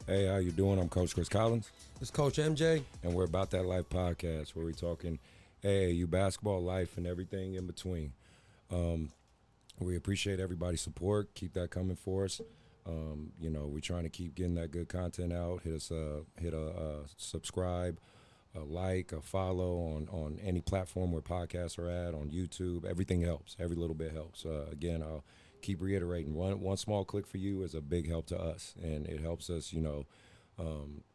Hey, how you doing? I'm Coach Chris Collins. It's Coach MJ. And we're About That Life podcast, where we're talking AAU basketball, life, and everything in between. We appreciate everybody's support. Keep that coming for us. We're trying to keep getting that good content out. Hit a subscribe, a like, a follow on any platform where podcasts are at, on YouTube. Everything helps. Every little bit helps. Again, I'll keep reiterating. One small click for you is a big help to us, and it helps us,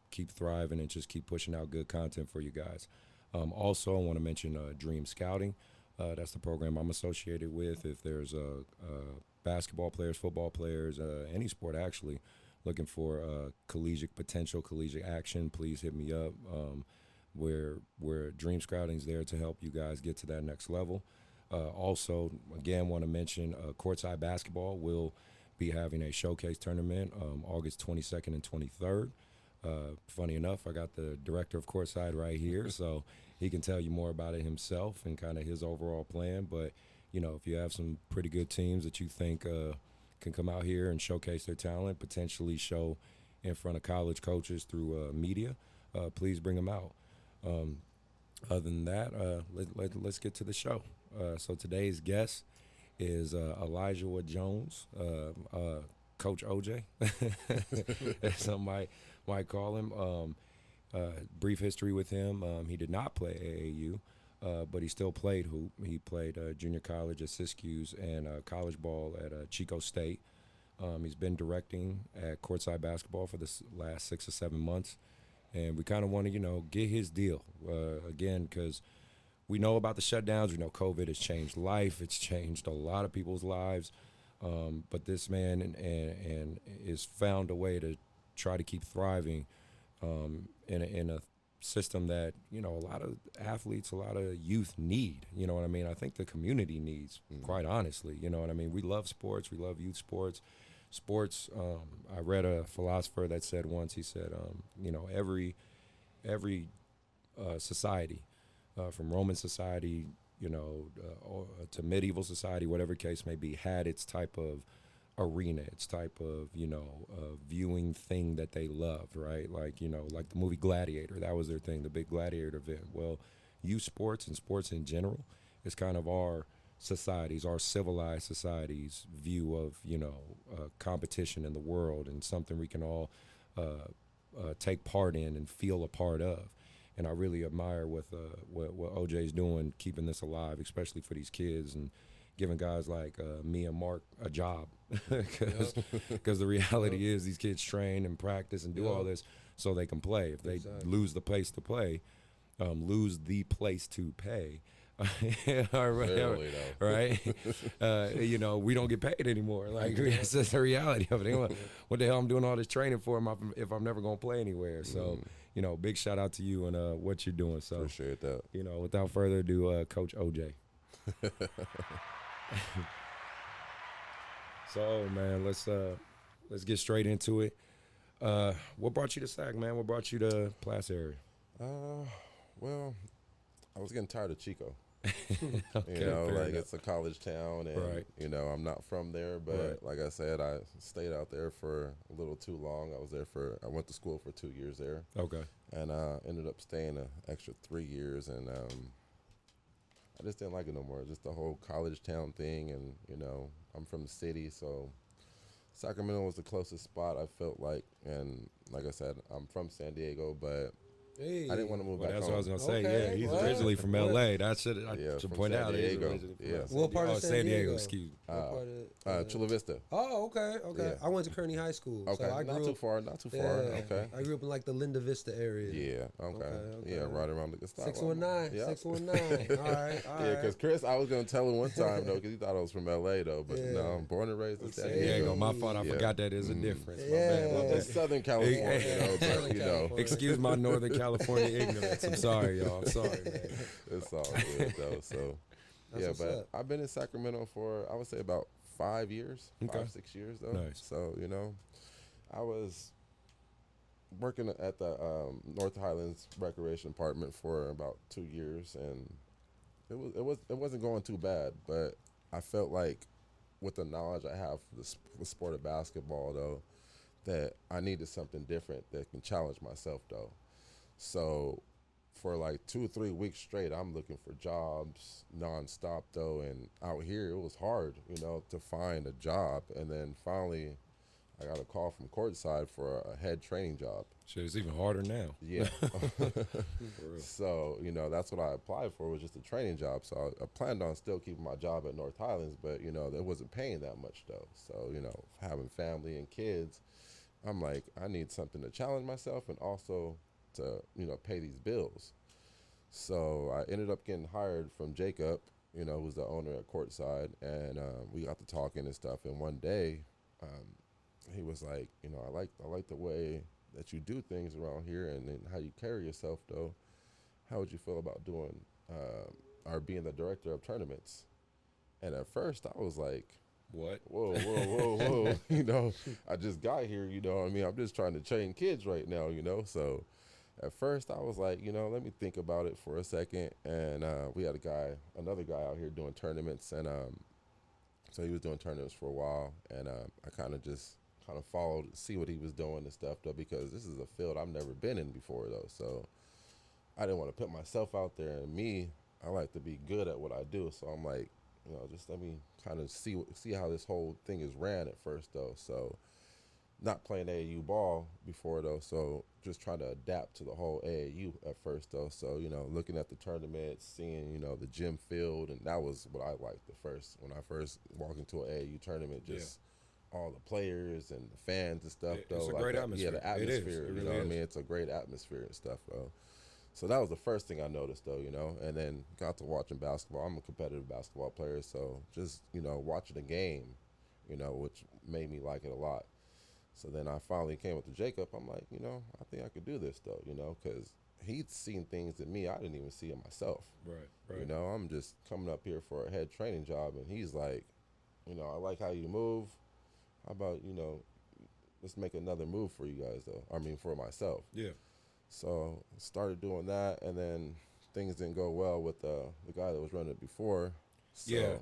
keep thriving and just keep pushing out good content for you guys. Also, I want to mention Dream Scouting. That's the program I'm associated with. If there's basketball players, football players, any sport actually, looking for collegiate potential, collegiate action, please hit me up. Where Dream Scouting's there to help you guys get to that next level. Also, again, want to mention Courtside Basketball will be having a showcase tournament August 22nd and 23rd. Funny enough, I got the director of Courtside right here, so he can tell you more about it himself and kind of his overall plan. But, if you have some pretty good teams that you think can come out here and showcase their talent, potentially show in front of college coaches through media, please bring them out. Other than that, let's get to the show. So today's guest is Olajawan Jones, Coach OJ, as some might call him. Brief history with him. He did not play AAU, but he still played hoop. He played junior college at Siskiyous and college ball at Chico State. He's been directing at Courtside Basketball for the last 6 or 7 months. And we kind of want to, get his deal, again, because we know about the shutdowns. We know COVID has changed life. It's changed a lot of people's lives. But this man and is found a way to try to keep thriving in a system that, a lot of athletes, a lot of youth need. You know what I mean? I think the community needs, quite honestly. You know what I mean? We love sports. We love youth sports. Sports, I read a philosopher that said once, he said, every society, from Roman society, to medieval society, whatever case may be, had its type of arena, its type of, viewing thing that they loved, right? Like the movie Gladiator, that was their thing, the big Gladiator event. Well, youth sports and sports in general is kind of our societies, our civilized societies' view of, competition in the world, and something we can all take part in and feel a part of. And I really admire what OJ's doing, keeping this alive, especially for these kids, and giving guys like me and Mark a job. Because the reality is these kids train and practice and do all this so they can play. If they lose the place to play, lose the place to pay, right? We don't get paid anymore. Like, that's just the reality of it. What the hell I'm doing all this training for if I'm never going to play anywhere? So, big shout out to you and what you're doing. So, appreciate that. Without further ado, Coach OJ. So, man, let's get straight into it. What brought you to SAC, man? What brought you to Placer area? Well, I was getting tired of Chico. Okay, it's a college town, and right. I'm not from there, but right. Like I said, I stayed out there for a little too long. I went to school for 2 years there. Okay. And ended up staying an extra 3 years, and I just didn't like it no more. Just the whole college town thing, and I'm from the city, so Sacramento was the closest spot I felt like. And like I said, I'm from San Diego, but Hey. I didn't want to move back That's home. what I was gonna say. Okay. Yeah, he's What? originally from LA. That's it. I should point San out. Diego. What part of San Diego? Excuse me. What part of, Chula Vista. Oh, okay. Yeah. I went to Kearney High School. Okay, So I not grew too up, far. Okay. I grew up in like the Linda Vista area. Yeah. Okay. Yeah, right around the 619. Yeah. 619. All right. Yeah, because Chris, I was gonna tell him one time though, because he thought I was from LA though, but no, I'm born and raised in San San Diego. Diego. My fault. I Yeah. forgot that is a difference. My Yeah. bad. It's Southern California, Southern but California. Excuse my Northern California ignorance. I'm sorry, y'all. I'm sorry, man. it's all good though. So That's what's but up. I've been in Sacramento for, I would say, about 5 years, Okay. 5-6 years though. Nice. So I was working at the North Highlands Recreation Department for about 2 years, and it wasn't going too bad, but I felt like with the knowledge I have for the sport of basketball though, that I needed something different that can challenge myself though. So for like 2 or 3 weeks straight, I'm looking for jobs nonstop though, and out here it was hard, to find a job. And then finally, I got a call from Courtside for a head training job. Shit, it's even harder now. Yeah. For real. So, that's what I applied for, was just a training job. So I planned on still keeping my job at North Highlands, but, it wasn't paying that much though. So, having family and kids, I'm like, I need something to challenge myself and also to, pay these bills. So I ended up getting hired from Jacob, who's the owner at Courtside, and we got to talking and stuff. And one day, he was like, I like the way that you do things around here, and then how you carry yourself though. How would you feel about doing or being the director of tournaments? And at first I was like, What? whoa. I just got here, I'm just trying to train kids right now, So at first I was like, let me think about it for a second. And we had another guy out here doing tournaments. And so he was doing tournaments for a while. And I kind of followed, see what he was doing and stuff though, because this is a field I've never been in before though. So I didn't want to put myself out there, and I like to be good at what I do. So I'm like, just let me kind of see how this whole thing is ran at first though. So not playing AAU ball before though, so just trying to adapt to the whole AAU at first though. So, looking at the tournaments, seeing, the gym field, and that was what I liked the first. When I first walked into an AAU tournament, just all the players and the fans and stuff though. It's a great atmosphere. Yeah, the atmosphere, It you know really what I is. mean? It's a great atmosphere and stuff though. So that was the first thing I noticed though, and then got to watching basketball. I'm a competitive basketball player, so just, watching the game, which made me like it a lot. So then I finally came up to Jacob. I'm like, I think I could do this though, because he'd seen things in me I didn't even see in myself. Right. I'm just coming up here for a head training job, and he's like, I like how you move. How about, let's make another move for you guys though. I mean, for myself. Yeah. So started doing that, and then things didn't go well with the guy that was running it before. So, Yeah.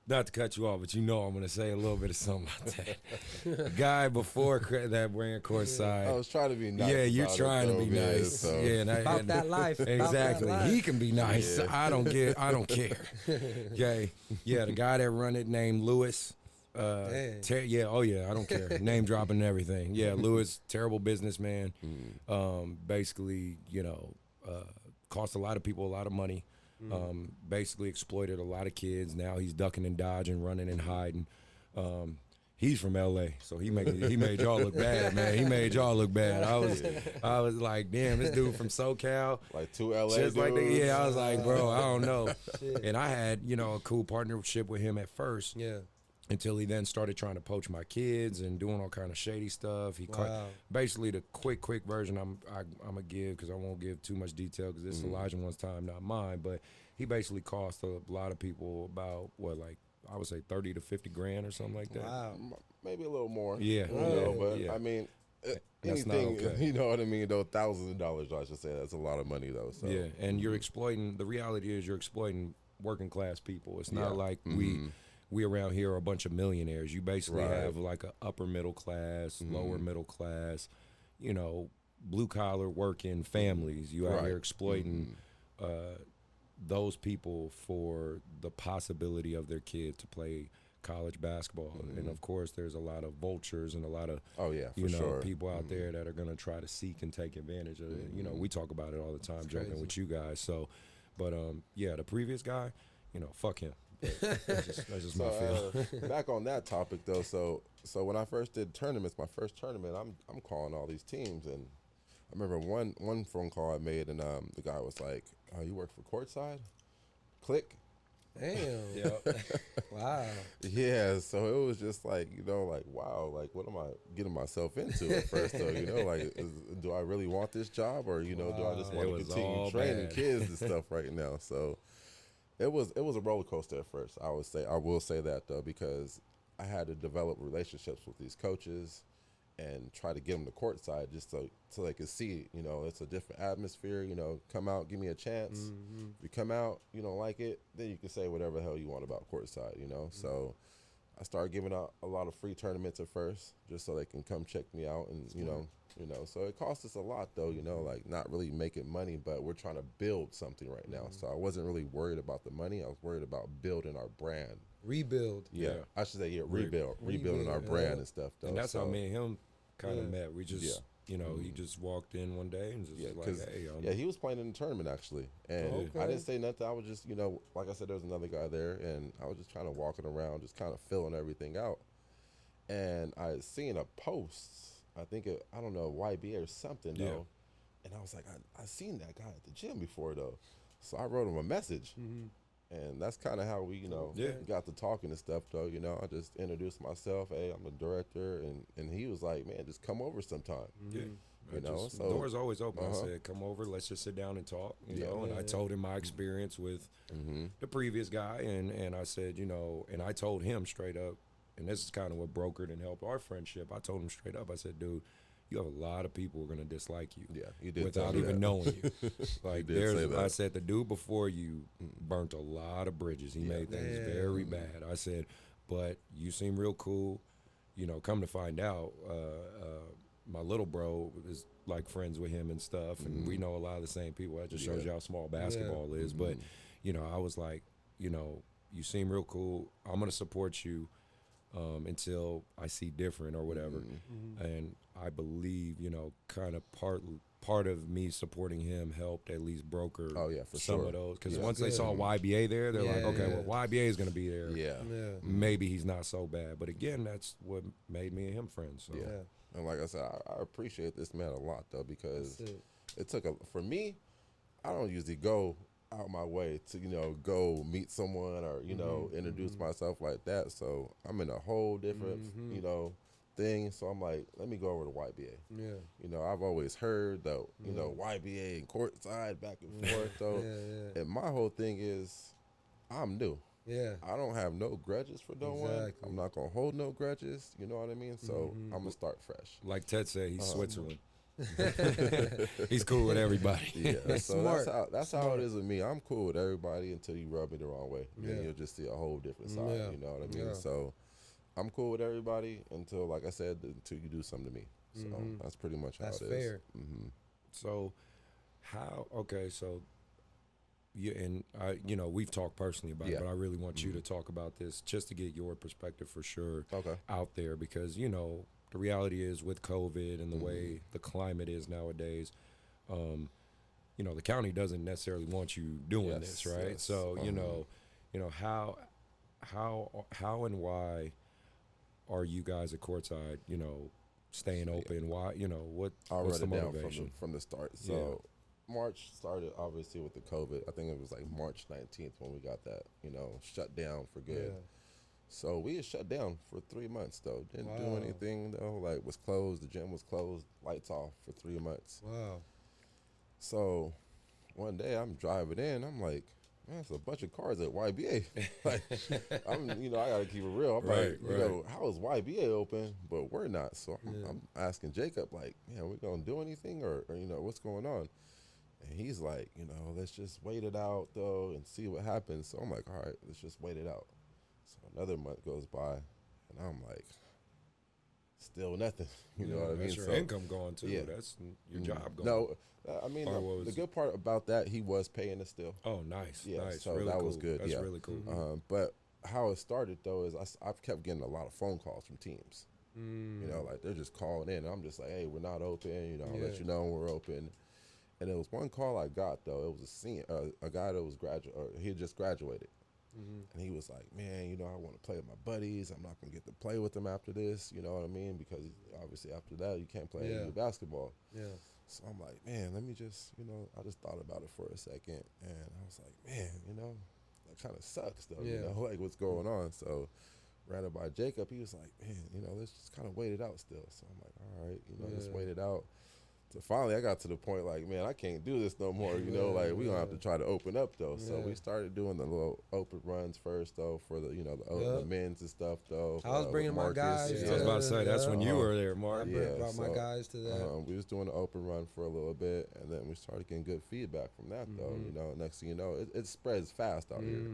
Not to cut you off, but I'm going to say a little bit of something about that. The guy before that ran Courtside. I was trying to be nice. Yeah, you're about trying it, to be though, man, nice. so. Yeah, About that life. About that Exactly. life. He can be nice. Yeah. I don't care. Okay. Yeah, the guy that run it named Lewis. Dang. I don't care. Name dropping and everything. Yeah, Lewis, terrible businessman. Basically, cost a lot of people a lot of money. Basically exploited a lot of kids. Now he's ducking and dodging, running and hiding. He's from LA, so he made y'all look bad, man. He made y'all look bad. I was like, damn, this dude from SoCal. Like 2 LA Just dudes. like I was like, bro, I don't know. Shit. And I had, a cool partnership with him at first. Yeah. Until he then started trying to poach my kids and doing all kind of shady stuff. He caught basically the quick version I'm gonna give, because I won't give too much detail because this is Olajawan's time, not mine. But he basically cost a lot of people about I would say 30 to 50 grand or something like that. Wow. Maybe a little more. Yeah. But Yeah. I mean, That's not anything, okay. you know what I mean, though, thousands of dollars, I should say, that's a lot of money though. So Yeah, and you're exploiting. The reality is you're exploiting working class people. It's not like we around here are a bunch of millionaires. You basically have like a upper middle class, lower middle class, blue collar working families. You out here exploiting those people for the possibility of their kid to play college basketball. And of course there's a lot of vultures and a lot of people out there that are going to try to seek and take advantage of it. We talk about it all the time, joking with you guys. So but the previous guy, fuck him. That's just my feel. Back on that topic though, so when I first did tournaments, my first tournament, I'm calling all these teams, and I remember one phone call I made, and the guy was like, "Oh, you work for Courtside?" Click. Damn. Wow. Yeah, so it was just like, wow, like what am I getting myself into at first though, do I really want this job, or do I just want to continue training kids and stuff right now? So it was a roller coaster at first. I will say that though, because I had to develop relationships with these coaches and try to get them to Courtside just so they could see, it's a different atmosphere. Come out, give me a chance. If you come out, you don't like it, then you can say whatever the hell you want about Courtside. So I started giving out a lot of free tournaments at first, just so they can come check me out, and so it cost us a lot though, like not really making money, but we're trying to build something right now. So I wasn't really worried about the money. I was worried about building our brand. Rebuild. Yeah, I should say rebuilding our brand and stuff though. And that's how me and him kind of met. We just, he Mm-hmm. just walked in one day and just was like, hey, he was playing in the tournament actually, and I didn't say nothing. I was just, like I said, there was another guy there, and I was just kind of walking around, just kind of filling everything out. And I had seen a post, I think I don't know, YBA or something though, and I was like, I seen that guy at the gym before though, so I wrote him a message. And that's kind of how we, got to talking and stuff, though. I just introduced myself. Hey, I'm the director, and he was like, man, just come over sometime. So doors always open. I said, come over, let's just sit down and talk. And I told him my experience with the previous guy, and I said, and I told him straight up, and this is kind of what brokered and helped our friendship. I told him straight up. I said, dude, you have a lot of people who are going to dislike you. Yeah, you did. Without even knowing you. Like, I said, the dude before you burnt a lot of bridges. He made things very bad. I said, but you seem real cool. Come to find out, my little bro is like friends with him and stuff, and we know a lot of the same people. That just shows you how small basketball is. But, I was like, you seem real cool. I'm going to support you. Until I see different or whatever. And I believe, kind of part of me supporting him helped at least broker some of those. Because once they saw YBA there, they're like, okay, well, YBA is going to be there. Yeah. Maybe he's not so bad. But again, that's what made me and him friends. So. Yeah. And like I said, I appreciate this man a lot, though, because it took for me, I don't usually go out my way to go meet someone or introduce myself like that, so I'm in a whole different thing, so I'm like, let me go over to YBA. I've always heard though YBA and Courtside back and forth though, and my whole thing is I'm new. I don't have no grudges for no one. I'm not gonna hold no grudges, you know what I mean? So I'm gonna start fresh. Like Ted said, he's Switzerland. He's cool with everybody. Yeah, so that's how it is with me. I'm cool with everybody until you rub me the wrong way. And you'll just see a whole different side. You know what I mean? So I'm cool with everybody until, like I said, until you do something to me. So that's pretty much how it is. That's fair. So and I, we've talked personally about it, but I really want you to talk about this just to get your perspective for sure out there, because the reality is with COVID and the way the climate is nowadays, the county doesn't necessarily want you doing this, right? Yes. So, how and why are you guys at Courtside, staying open? Why, what's the motivation? From the start. So March started obviously with the COVID. I think it was like March 19th when we got that, shut down for good. Yeah. So we had shut down for 3 months though. Didn't do anything though. Like, was closed. The gym was closed. Lights off for 3 months. Wow. So one day I'm driving in. I'm like, man, it's a bunch of cars at YBA. Like, I gotta keep it real. I'm like, how is YBA open but we're not? So I'm asking Jacob, like, we gonna do anything or what's going on? And he's like, let's just wait it out though and see what happens. So I'm like, all right, let's just wait it out. So another month goes by, and I'm like, still nothing. You know what I mean? That's your income going too. Yeah. That's your job going. No, I mean, the good part about that, he was paying us still. Oh, nice. Yeah, nice. so really that cool. was good. That's really cool. But how it started, though, is I've kept getting a lot of phone calls from teams. Like they're just calling in. And I'm just like, hey, we're not open. I'll let you know when we're open. And it was one call I got, though. It was a guy that was he had just graduated. And he was like, man, I want to play with my buddies. I'm not going to get to play with them after this, you know what I mean? Because obviously after that, you can't play any basketball. Yeah. So I'm like, man, let me just, I just thought about it for a second. And I was like, man, that kind of sucks, though, like what's going on. So ran it by Jacob. He was like, man, let's just kind of wait it out still. So I'm like, all right, let's wait it out. So finally, I got to the point like, man, I can't do this no more. Like we're gonna have to try to open up though. So we started doing the little open runs first though for the the men's and stuff though. I was bringing my guys. I was about to say that's when you were there, Mark. I brought my guys to that. We was doing the open run for a little bit, and then we started getting good feedback from that though. Next thing you know, it spreads fast out here.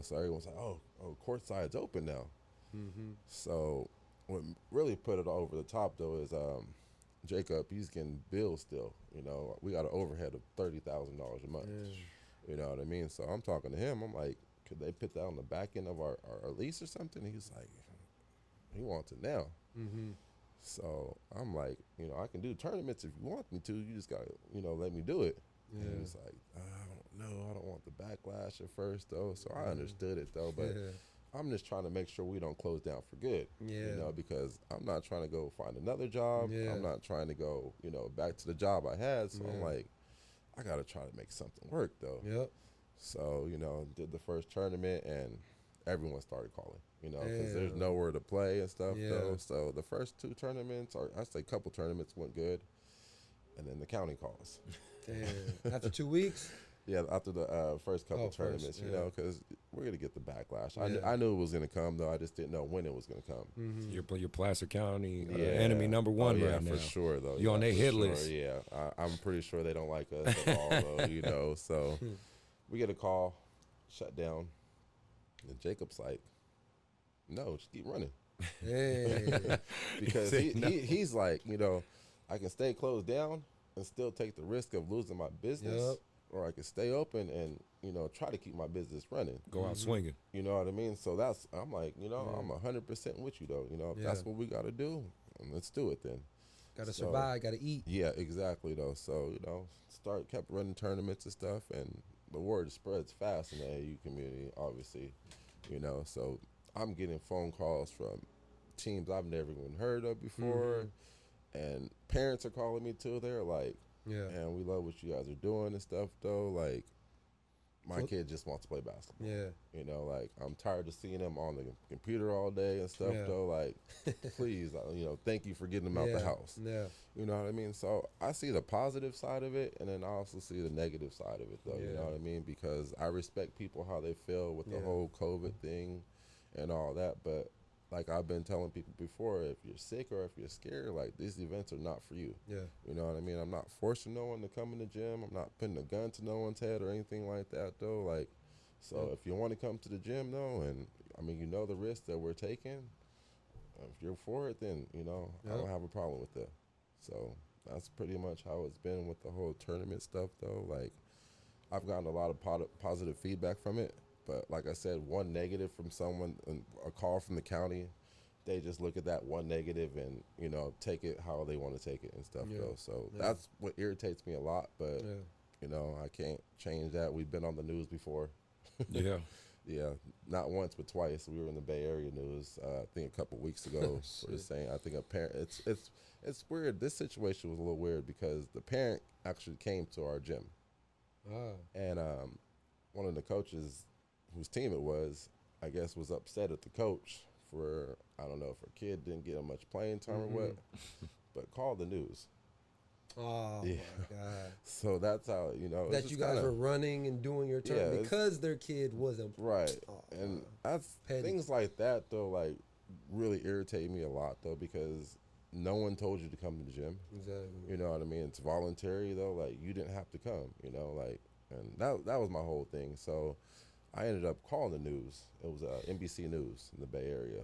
So everyone's like, oh, Courtside's open now. So what really put it over the top though is Jacob, he's getting bills still. You know, we got an overhead of $30,000 a month. You know what I mean? So I'm talking to him. I'm like, could they put that on the back end of our lease or something? He's like, he wants it now. So I'm like, you know, I can do tournaments if you want me to. You just gotta, you know, let me do it. And he's like, I don't know. I don't want the backlash at first though. So I understood it though, but I'm just trying to make sure we don't close down for good. You know, because I'm not trying to go find another job. I'm not trying to go, you know, back to the job I had. So I'm like, I gotta try to make something work though. So, you know, did the first tournament and everyone started calling, you know, because there's nowhere to play and stuff though. So the first two tournaments, or I say couple tournaments, went good. And then the county calls. After 2 weeks? Yeah, after the first couple tournaments, you know, because we're going to get the backlash. I knew it was going to come, though. I just didn't know when it was going to come. Your Placer County enemy number one right now. For sure, though. You're on their hit list. Yeah, I'm pretty sure they don't like us at all, though, you know. So we get a call, shut down. And Jacob's like, no, just keep running. Because he's like, you know, I can stay closed down and still take the risk of losing my business, or I can stay open and, you know, try to keep my business running. Go out swinging. You know what I mean? So I'm like, you know, I'm 100% with you though. You know, if that's what we got to do, let's do it then. Got to survive, got to eat. Yeah, exactly though. So, you know, kept running tournaments and stuff, and the word spreads fast in the AU community, obviously, you know. So I'm getting phone calls from teams I've never even heard of before. And parents are calling me too. They're like, man, we love what you guys are doing and stuff though. Like, my kid just wants to play basketball. You know, like, I'm tired of seeing him on the computer all day and stuff though. Like, please, you know, thank you for getting him out the house. You know what I mean? So I see the positive side of it, and then I also see the negative side of it though. You know what I mean? Because I respect people how they feel with the whole COVID thing and all that, but like I've been telling people before, if you're sick or if you're scared, like, these events are not for you. You know what I mean? I'm not forcing no one to come in the gym. I'm not putting a gun to no one's head or anything like that, though. Like, so if you want to come to the gym, though, and, I mean, you know the risk that we're taking, if you're for it, then, you know, I don't have a problem with that. So that's pretty much how it's been with the whole tournament stuff, though. Like, I've gotten a lot of positive feedback from it. But like I said, one negative from someone, a call from the county, they just look at that one negative and, you know, take it how they want to take it and stuff, though. So that's what irritates me a lot. But, you know, I can't change that. We've been on the news before. Yeah, not once but twice. We were in the Bay Area news, I think a couple weeks ago. For the saying, I think a parent, it's weird. This situation was a little weird because the parent actually came to our gym. And one of the coaches, whose team it was, I guess, was upset at the coach for, I don't know if her kid didn't get much playing time or what, but called the news. Oh, my God. So that's how, you know. That you guys were running and doing your turn because their kid wasn't. Right. And that's things like that, though, like, really irritate me a lot, though, because no one told you to come to the gym. Exactly. You know what I mean? It's voluntary, though. Like, you didn't have to come, you know, like, and that was my whole thing. So I ended up calling the news. It was NBC News in the Bay Area.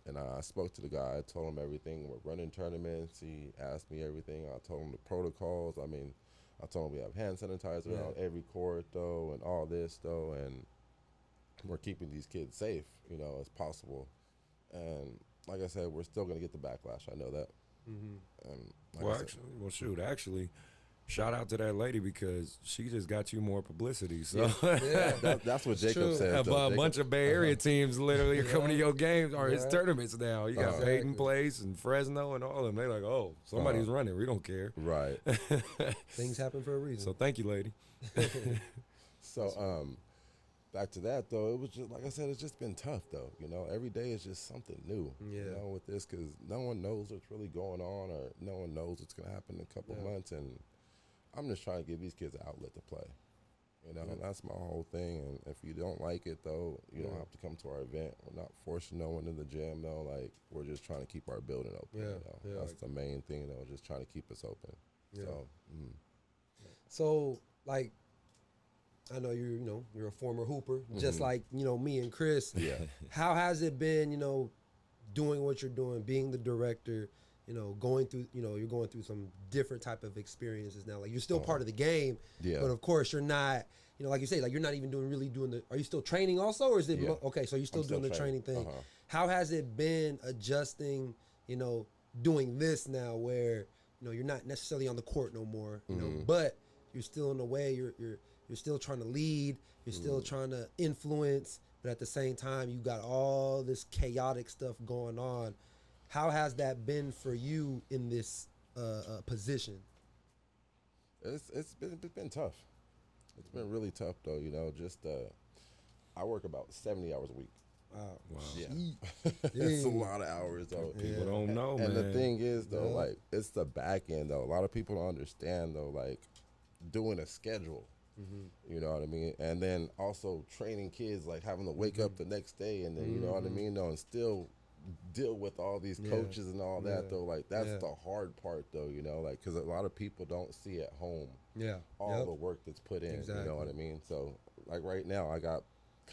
And I spoke to the guy. I told him everything. We're running tournaments. He asked me everything. I told him the protocols. I mean, I told him we have hand sanitizer on every court, though, and all this, though. And we're keeping these kids safe, you know, as possible. And like I said, we're still going to get the backlash. I know that. And like actually, shout out to that lady because she just got you more publicity. So that's what Jacob said. A bunch of Bay Area teams literally are coming to your games or his tournaments now. You got Peyton Place and Fresno and all of them. They're like, oh, somebody's running. We don't care. Right. Things happen for a reason. So thank you, lady. So back to that, though, it was just, like I said, it's just been tough, though. You know, every day is just something new, you know, with this, because no one knows what's really going on, or no one knows what's going to happen in a couple months. And I'm just trying to give these kids an outlet to play. You know, and that's my whole thing. And if you don't like it, though, you don't have to come to our event. We're not forcing no one in the gym, though. Like, we're just trying to keep our building open. You know? That's the main thing, though, just trying to keep us open. So, like, I know you're a former hooper, just like, you know, me and Chris. How has it been, you know, doing what you're doing, being the director, going through, you're going through some different type of experiences now. Like, you're still part of the game, but of course you're not, like you say, like, you're not even really doing are you still training also, or is it, okay, so you're still doing the training thing. How has it been adjusting, doing this now where, you're not necessarily on the court no more, but you're still in a way, you're still trying to lead, you're still trying to influence, but at the same time, you got all this chaotic stuff going on. How has that been for you in this position? It's been tough. It's been really tough though. I work about 70 hours a week. Wow. Yeah, it's a lot of hours though. People don't know, man. And the thing is though, like, it's the back end though. A lot of people don't understand though, like, doing a schedule. You know what I mean? And then also training kids, like having to wake up the next day and then, you know what I mean? Though, and still deal with all these coaches and all that though. Like, that's the hard part though, like, because a lot of people don't see at home all the work that's put in. You know what I mean? So, like, right now I got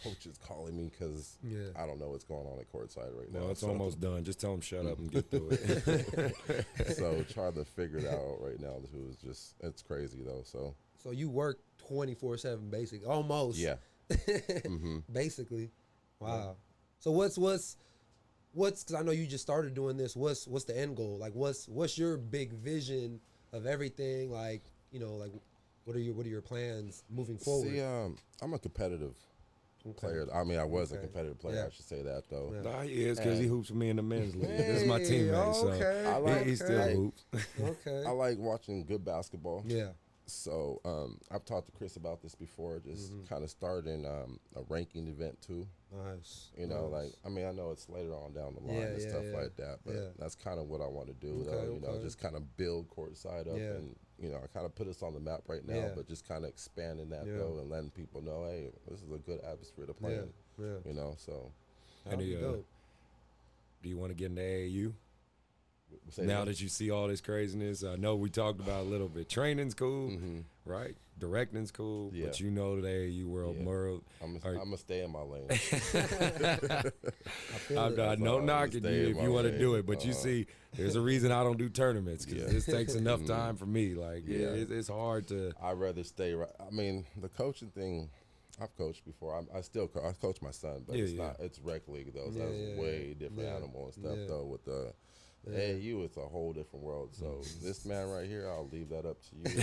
coaches calling me because I don't know what's going on at Courtside right now. Well, it's almost done. Just tell them shut up and get through it. So trying to figure it out right now it's crazy though. So you work 24/7 basically, almost. Yeah. Basically. Wow. So what's because I know you just started doing this. What's the end goal? Like, what's your big vision of everything? Like, like, what are your plans moving forward? See, I'm a competitive player. I mean, I was a competitive player. I should say that though. Nah, he is, because he hoops with me in the men's league. This is my teammate, so he still hoops. Okay. I like watching good basketball. Yeah. So I've talked to Chris about this before, just kind of starting a ranking event too. Nice. Like, I mean, I know it's later on down the line and stuff like that, but that's kind of what I want to do though, just kind of build Courtside up and, I kind of put us on the map right now, but just kind of expanding that though and letting people know, hey, this is a good atmosphere to play in, so. And do you want to get into AAU? Now that you see all this craziness, I know we talked about a little bit. Training's cool, right? Directing's cool, but the AAU world. I'm gonna stay in my lane. I'm no knocking you if you want to do it, but you see, there's a reason I don't do tournaments, because this takes enough time for me. Like, it's hard to. I'd rather stay. I mean, the coaching thing, I've coached before. I coach my son, but it's rec league though. So that's a way different animal and stuff though. With the AAU, it's a whole different world. So this man right here, I'll leave that up to you.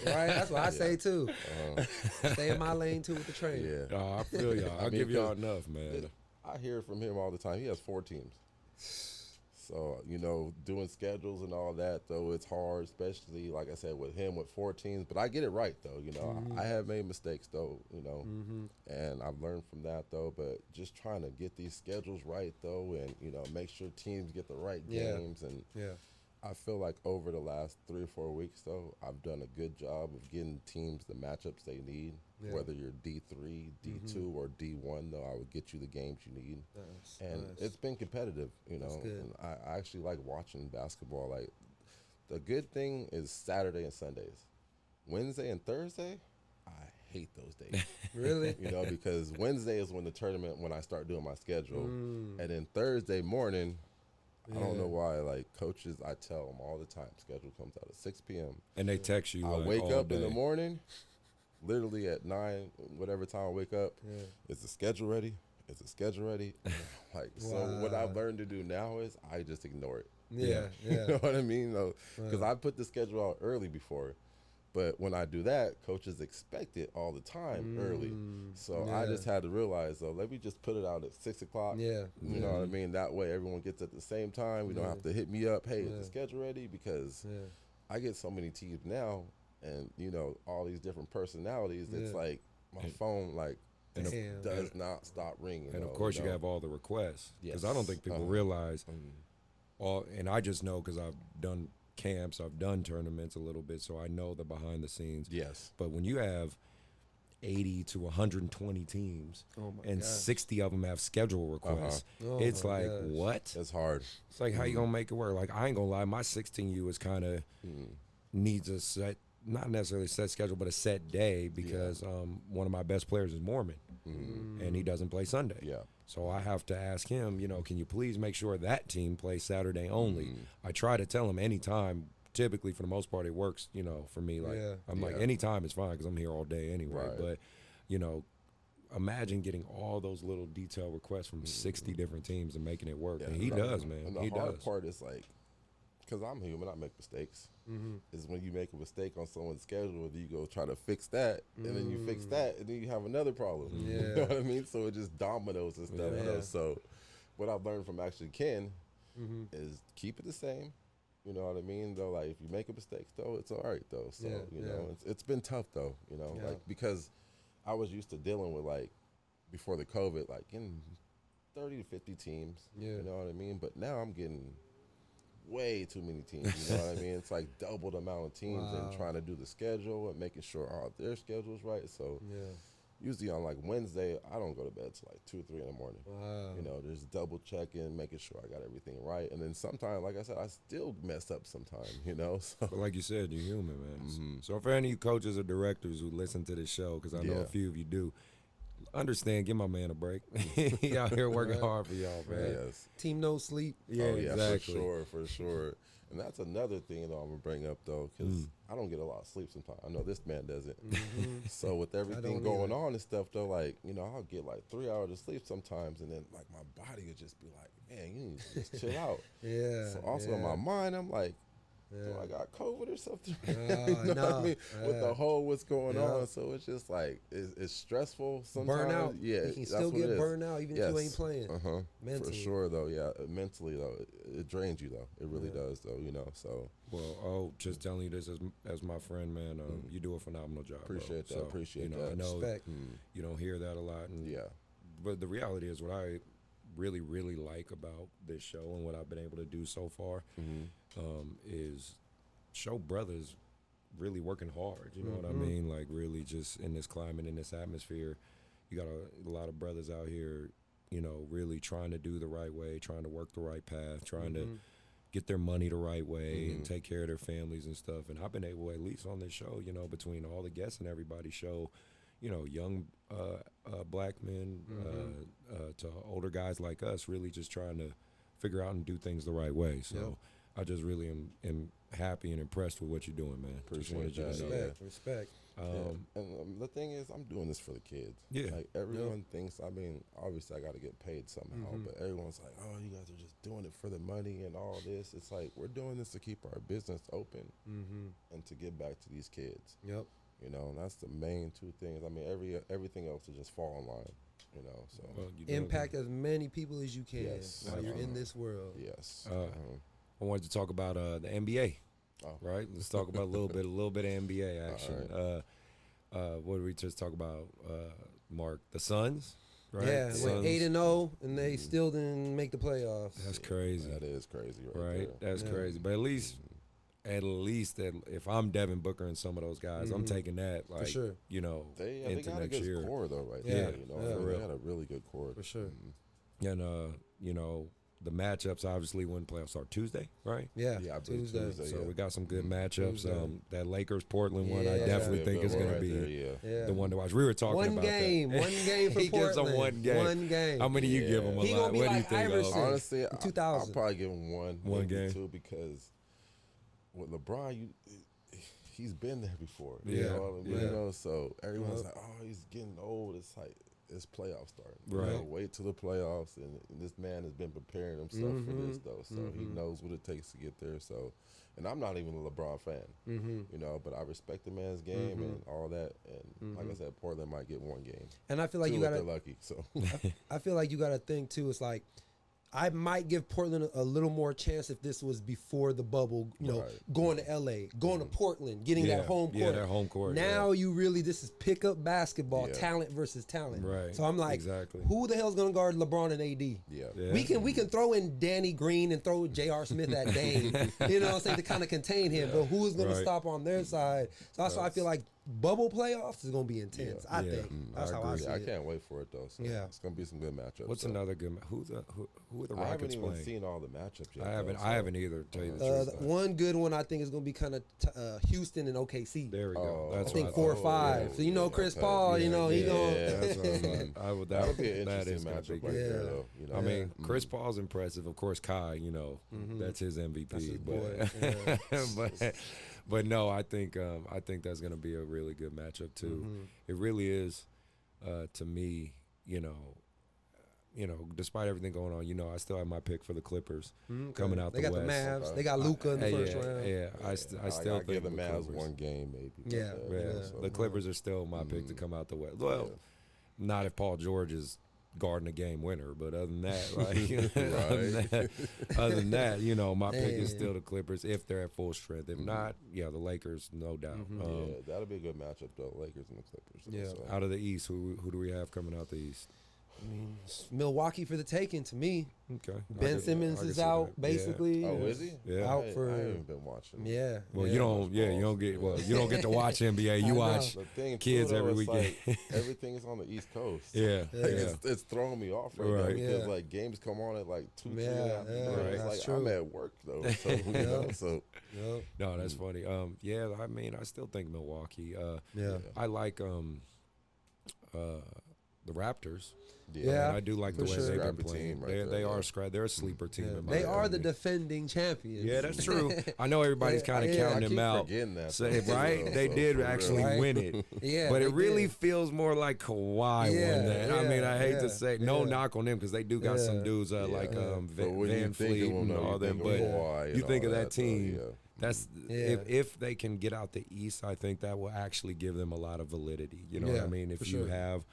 Right, that's what I say too. Stay in my lane too with the training. Yeah. Oh, I feel y'all. I'll give y'all enough, man. I hear from him all the time. He has 4 teams. So, doing schedules and all that, though, it's hard, especially, like I said, with him with 4 teams. But I get it right, though. I have made mistakes, though, and I've learned from that, though. But just trying to get these schedules right, though, and, make sure teams get the right games. And I feel like over the last 3 or 4 weeks, though, I've done a good job of getting teams the matchups they need. Whether you're D3, D2, or D1, though, I would get you the games you need. It's been competitive, And I actually like watching basketball. Like, the good thing is Saturday and Sundays. Wednesday and Thursday, I hate those days. Really? Because Wednesday is when I start doing my schedule. And then Thursday morning, I don't know why, like, coaches, I tell them all the time, schedule comes out at 6 p.m. And they text you. I wake up in the morning. Literally at 9, whatever time I wake up, is the schedule ready? Is the schedule ready? Like, so what I've learned to do now is I just ignore it. Yeah. You know what I mean? Because I put the schedule out early before. But when I do that, coaches expect it all the time early. So I just had to realize, though, let me just put it out at 6 o'clock. Yeah. You know what I mean? That way everyone gets at the same time. We don't have to hit me up, hey, is the schedule ready? Because I get so many teams now. And, all these different personalities, it's like my phone, like, does not stop ringing. And, of course, you have all the requests. Because I don't think people realize, and I just know because I've done camps, I've done tournaments a little bit, so I know the behind the scenes. Yes. But when you have 80 to 120 teams, and 60 of them have schedule requests, it's like, what? It's hard. It's like, how you going to make it work? Like, I ain't going to lie, my 16U is kind of needs a set not necessarily a set schedule, but a set day because one of my best players is Mormon, and he doesn't play Sunday. Yeah. So I have to ask him, can you please make sure that team plays Saturday only? I try to tell him anytime. Typically, for the most part, it works, for me. Like I'm like, anytime is fine because I'm here all day anyway. Right. But, imagine getting all those little detailed requests from 60 different teams and making it work. Yeah, And he does, man. And the hard part is like, because I'm human, I make mistakes. Is when you make a mistake on someone's schedule, you go try to fix that, and then you fix that, and then you have another problem. Yeah. You know what I mean? So it just dominoes and stuff. Yeah. So what I've learned from actually Ken is keep it the same. You know what I mean? Though, like if you make a mistake, though, it's all right though. So you know, it's been tough though. Like because I was used to dealing with like before the COVID, like in 30 to 50 teams. Yeah. You know what I mean? But now I'm getting way too many teams. You know what I mean? It's like double the amount of teams and trying to do the schedule and making sure all their schedule's right. So usually on like Wednesday, I don't go to bed till like 2 or 3 in the morning. Wow. Just double checking, making sure I got everything right. And then sometimes, like I said, I still mess up sometimes, So. But like you said, you're human, man. So for any coaches or directors who listen to this show, because I know a few of you do, understand, give my man a break. He out here working hard for y'all, man. Yes. Team no sleep. Yeah, exactly. For sure. And that's another thing that I'm gonna bring up though, because I don't get a lot of sleep sometimes. I know this man doesn't. So with everything going on and stuff though, like I'll get like 3 hours of sleep sometimes, and then like my body would just be like, man, you need to just chill out. So also in my mind, I'm like, do I got COVID or something? You know what I mean? With the whole what's going on, so it's just like it's stressful sometimes. Burnout. Yeah, you can still get burned out even if you ain't playing. Mentally. For sure though. Yeah, mentally though, it drains you though. It really does though. So. Well, just telling you this as my friend, man. You do a phenomenal job. Appreciate that. So, appreciate that. I know Respect. You don't hear that a lot. And, but the reality is, what I really, really like about this show and what I've been able to do so far is show brothers really working hard. You know what I mean? Like really just in this climate, in this atmosphere, you got a lot of brothers out here, really trying to do the right way, trying to work the right path, trying to get their money the right way and take care of their families and stuff. And I've been able, at least on this show, between all the guests and everybody, show young black men to older guys like us really just trying to figure out and do things the right way. So I just really am happy and impressed with what you're doing, man. Appreciate that. Respect. And the thing is, I'm doing this for the kids. Yeah. Like everyone thinks, obviously I got to get paid somehow, but everyone's like, oh, you guys are just doing it for the money and all this. It's like, we're doing this to keep our business open and to give back to these kids. Yep. And that's the main two things. Everything else will just fall in line. So impact as many people as you can while you're in absolutely. this world. Yes. I wanted to talk about the NBA. Right? Let's talk about a little bit of NBA action. Right. What did we just talk about, Mark? The Suns, right? Yeah, went 8-0, and they still didn't make the playoffs. That's crazy. That is crazy, right? That's crazy. But at least if I'm Devin Booker and some of those guys, I'm taking that for sure. They into got next a good year. core though, right? Yeah. They got a really good core for sure. And the matchups obviously when playoffs start Tuesday, right? Yeah, I believe Tuesday. So we got some good matchups. Tuesday. That Lakers Portland one, I definitely think is going to be the one to watch. We were talking about that. One game for he Portland. gives them one game. One game. How many you give him? He gonna be what like do you think? Iverson. Honestly, in 2000. I'll probably give him one maybe game, two, because with LeBron, he's been there before. Yeah. You know what I mean? Yeah. So everyone's like, oh, he's getting old. It's like, it's playoffs starting. Right. Wait till the playoffs, and this man has been preparing himself for this though, so he knows what it takes to get there. So, and I'm not even a LeBron fan, but I respect the man's game and all that. And like I said, Portland might get one game, and I feel like two you if gotta. they're lucky. So I feel like you gotta think too. It's like, I might give Portland a little more chance if this was before the bubble, going to LA, going to Portland, getting that home court. Yeah, that home court. Now this is pickup basketball, talent versus talent. Right. So I'm like, who the hell's going to guard LeBron and AD? Yeah. We can throw in Danny Green and throw J.R. Smith at Dame, you know what I'm saying, to kind of contain him. But who's going to stop on their side? So that's why I feel like bubble playoffs is gonna be intense. I think that's how I see it. I can't wait for it though. So it's gonna be some good matchups. What's another good? Who are the Rockets playing? I haven't even seen all the matchups yet. I haven't either. To tell you the truth. One good one I think is gonna be kind of Houston and OKC. There we go. I think 4 or 5. So Chris Paul, he gonna. That'll be an interesting matchup right there, though. I mean, Chris Paul's impressive. Of course, Kai. That's his MVP. That's his boy. But no, I think that's going to be a really good matchup too. It really is, to me. Despite everything going on, I still have my pick for the Clippers coming out. They got West. the Mavs. They got Luka in the first round. Yeah, I still think give the Mavs Clippers. one game maybe. Yeah. So. The Clippers are still my pick to come out the West. Well, not if Paul George is guarding a game winner, but other than that, other than that, my pick is still the Clippers if they're at full strength. If not, the Lakers, no doubt. That'll be a good matchup though, Lakers and the Clippers. Yeah. So. Out of the East, who do we have coming out the East? I mean, it's Milwaukee for the taking to me. Okay. Ben Simmons is out basically. Oh, is he? Yeah. Out for. I haven't been watching. Yeah. Well, you don't get to watch NBA. You watch kids every weekend. Like, everything is on the East Coast. Yeah. It's throwing me off right now because games come on at 2, 3 in the afternoon. It's true. I'm at work though. So No, that's funny. I mean, I still think Milwaukee. I like the Raptors. Yeah, I do like the way they've been playing. They're a sleeper team. They are the defending champions. Yeah, that's true. I know everybody's kind of counting them out. That, they did actually win it. Yeah, but it really feels more like Kawhi won that. I mean, I hate to say no knock on them because they do got some dudes like Van Fleet and all them. But you think of that team. That's if they can get out the East, I think that will actually give them a lot of validity. You know what I mean? If you have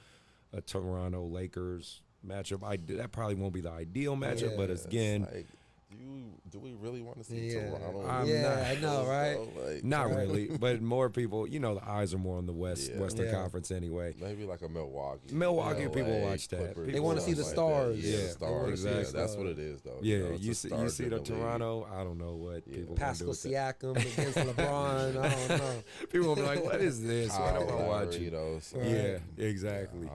a Toronto Lakers matchup, that probably won't be the ideal matchup, but again. Do we really want to see Toronto? I know, right? Not really, but more people. The eyes are more on the Western Conference anyway. Maybe like a Milwaukee. People watch that. They want to see the stars. The stars. Exactly. That's what it is, though. Yeah, you see the Toronto. I don't know what people. Pascal Siakam against LeBron. I don't know. People will be like, "What is this? Why don't I watch it?" Yeah, exactly.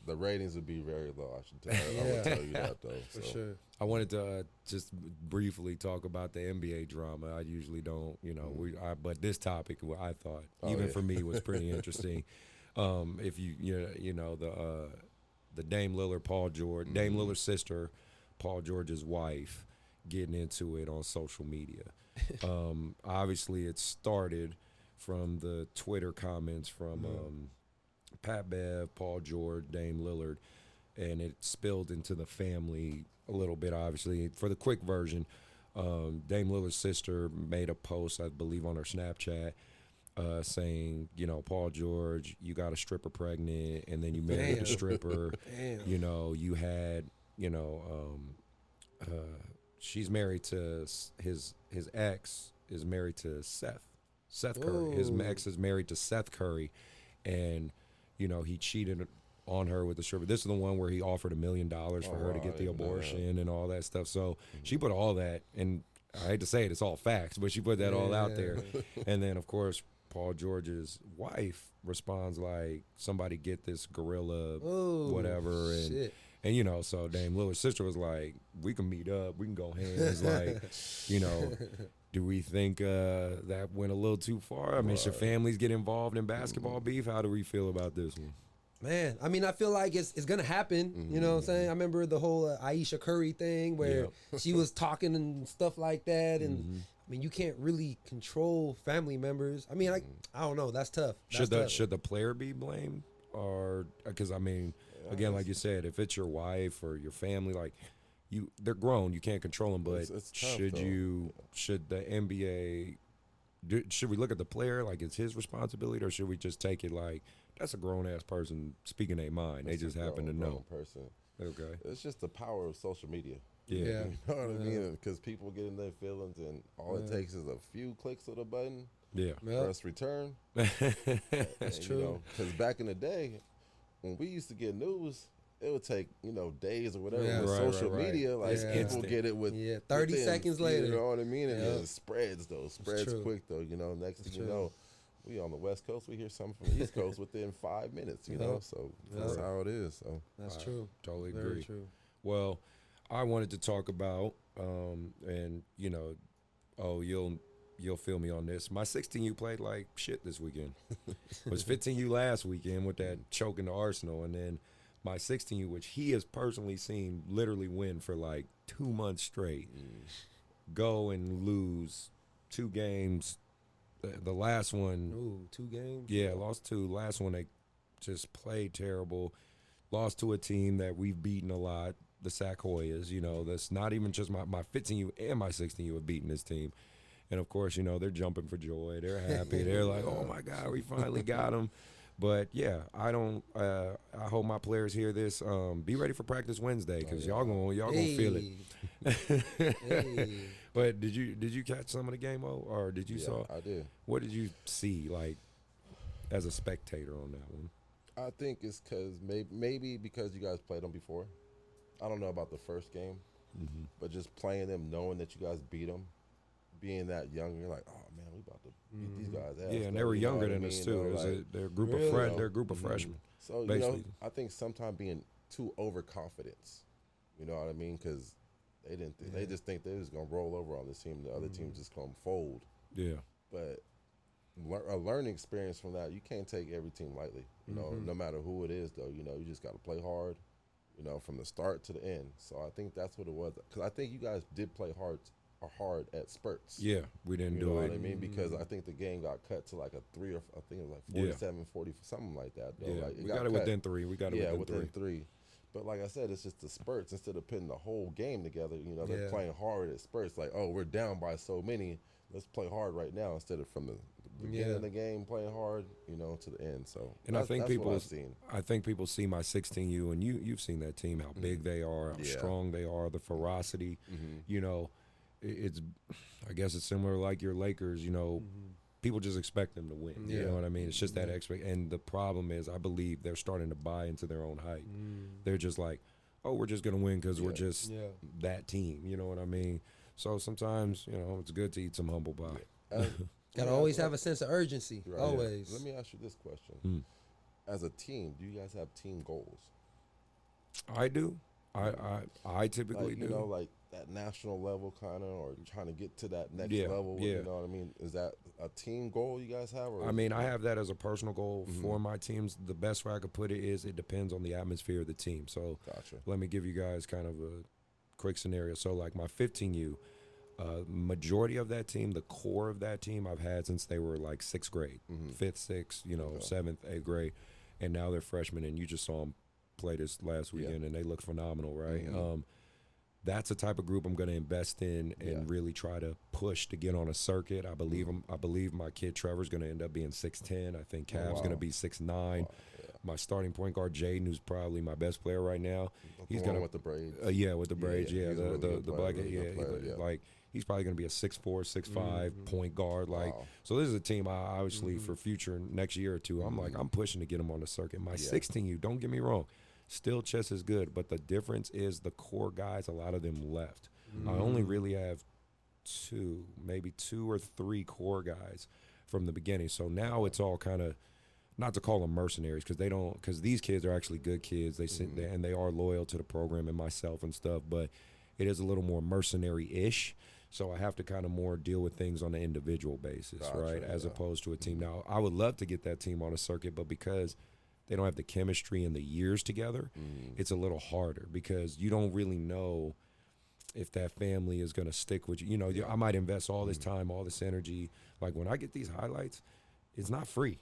The ratings would be very low. I would tell you that though. For sure. I wanted to just briefly talk about the NBA drama. I usually don't, but this topic, I thought, for me, was pretty interesting. If the Dame Lillard, Paul George, Dame Lillard's sister, Paul George's wife, getting into it on social media. Obviously, it started from the Twitter comments from Pat Bev, Paul George, Dame Lillard, and it spilled into the family a little bit, obviously. For the quick version, Dame Lillard's sister made a post, I believe, on her Snapchat saying, Paul George, you got a stripper pregnant, and then you married the stripper. You had, she's married to his ex is married to Seth Curry. His ex is married to Seth Curry, and, he cheated on her with the stripper. This is the one where he offered $1 million for her to get the abortion and all that stuff. So she put all that, and I hate to say it, it's all facts, but she put that all out there. And then, of course, Paul George's wife responds like, somebody get this gorilla, whatever. And so Dame Lillard's sister was like, we can meet up, we can go hands. Like, do we think that went a little too far? I mean, should families get involved in basketball beef? How do we feel about this one? Man, I mean, I feel like it's going to happen. You know what I'm saying? I remember the whole Aisha Curry thing where she was talking and stuff like that. And, I mean, you can't really control family members. I mean, I don't know. That's tough. Should the player be blamed? Or, because, I mean, again, like you said, if it's your wife or your family, like, they're grown. You can't control them. But it's tough, should the NBA, should we look at the player like it's his responsibility, or should we just take it like, that's a grown-ass person speaking their mind. They just happen to know. Person. Okay. It's just the power of social media. Yeah. You know what I mean? Because people get in their feelings, and all it takes is a few clicks of the button. Yeah. Press return. That's true. Because back in the day, when we used to get news, it would take, days or whatever. Yeah. With social media, like, people get it with 30 seconds later. You know what I mean? And it spreads, though. Spreads quick, though. Next thing you know, we on the West Coast, we hear something from the East Coast within 5 minutes, you know. So that's how it is. So that's true. Totally agree. Very true. Well, I wanted to talk about, and you know, you'll feel me on this. My 16U played like shit this weekend. It was 15U last weekend with that choke in the Arsenal, and then my 16U, which he has personally seen literally win for like 2 months straight, go and lose 2 games. The last one, Ooh, 2 games. yeah, lost 2. Last one they just played terrible. Lost to a team that we've beaten a lot, the Sac Hoyas. You know, that's not even just my 15U and my 16U have beaten this team. And, of course, you know, they're jumping for joy. They're happy. They're like, oh, my God, we finally got them. But, yeah, I hope my players hear this. Be ready for practice Wednesday because y'all gonna feel it. Hey. But did you catch some of the game, or did you saw? I did. What did you see, like, as a spectator on that one? I think it's because maybe because you guys played them before. I don't know about the first game, but just playing them, knowing that you guys beat them, being that young, you're like, oh man, we about to beat these guys. Yeah, and they were younger than us too. They're a group of they're a group of freshmen. So basically. You know, I think sometimes being too overconfident, you know what I mean? Because they didn't. They just think they was gonna roll over on this team. The other team's just gonna fold. Yeah. But a learning experience from that, you can't take every team lightly. You know, no matter who it is, though. You know, you just got to play hard. You know, from the start to the end. So I think that's what it was. Because I think you guys did play hard at spurts. Yeah, we didn't do it. You know what I mean? Because I think the game got cut to like a 3 or I think it was like 47, 40, something like that. Though. Yeah, like we got it within 3. We got it within 3. But like I said, it's just the spurts. Instead of putting the whole game together, you know, they're playing hard at spurts. Like, oh, we're down by so many. Let's play hard right now instead of from the beginning of the game playing hard, you know, to the end. So, and I think people see my 16U, and you've seen that team, how big they are, how strong they are, the ferocity. You know, I guess it's similar like your Lakers. You know, people just expect them to win. You know what I mean? It's just that and the problem is, I believe they're starting to buy into their own hype. They're just like, oh, we're just gonna win because we're just that team. You know what I mean? So sometimes, you know, it's good to eat some humble pie. Gotta always have a sense of urgency. Right. Always. Let me ask you this question: as a team, do you guys have team goals? I do. I typically do. You know, like that national level kind of, or trying to get to that next level. Yeah. You know what I mean? Is that a team goal you guys have? Or I mean, I have that as a personal goal for my teams. The best way I could put it is it depends on the atmosphere of the team. So let me give you guys kind of a quick scenario. So like my 15U, majority of that team, the core of that team, I've had since they were like 6th grade, 5th, 6th, you know, 7th, 8th grade, and now they're freshmen. And you just saw them play this last weekend, and they look phenomenal, right? That's the type of group I'm going to invest in and really try to push to get on a circuit. I believe I believe my kid Trevor's going to end up being 6'10". I think Cav's going to be 6'9". Wow. My starting point guard Jaden, who's probably my best player right now, he's going to with the braids. With the braids. The black. Like he's probably going to be a 6'4", 6'5" point guard. Like so, this is a team I obviously for future next year or two. I'm like I'm pushing to get him on the circuit. My 16U, don't get me wrong, still chess is good, but the difference is the core guys. A lot of them left. I only really have 2 or 3 core guys from the beginning. So now it's all kind of, not to call them mercenaries because these kids are actually good kids. They sit there and they are loyal to the program and myself and stuff, but it is a little more mercenary-ish. So I have to kind of more deal with things on an individual basis, right, as opposed to a team. Now, I would love to get that team on a circuit, but because they don't have the chemistry and the years together, it's a little harder because you don't really know if that family is going to stick with you. You know, I might invest all this time, all this energy. Like when I get these highlights, it's not free.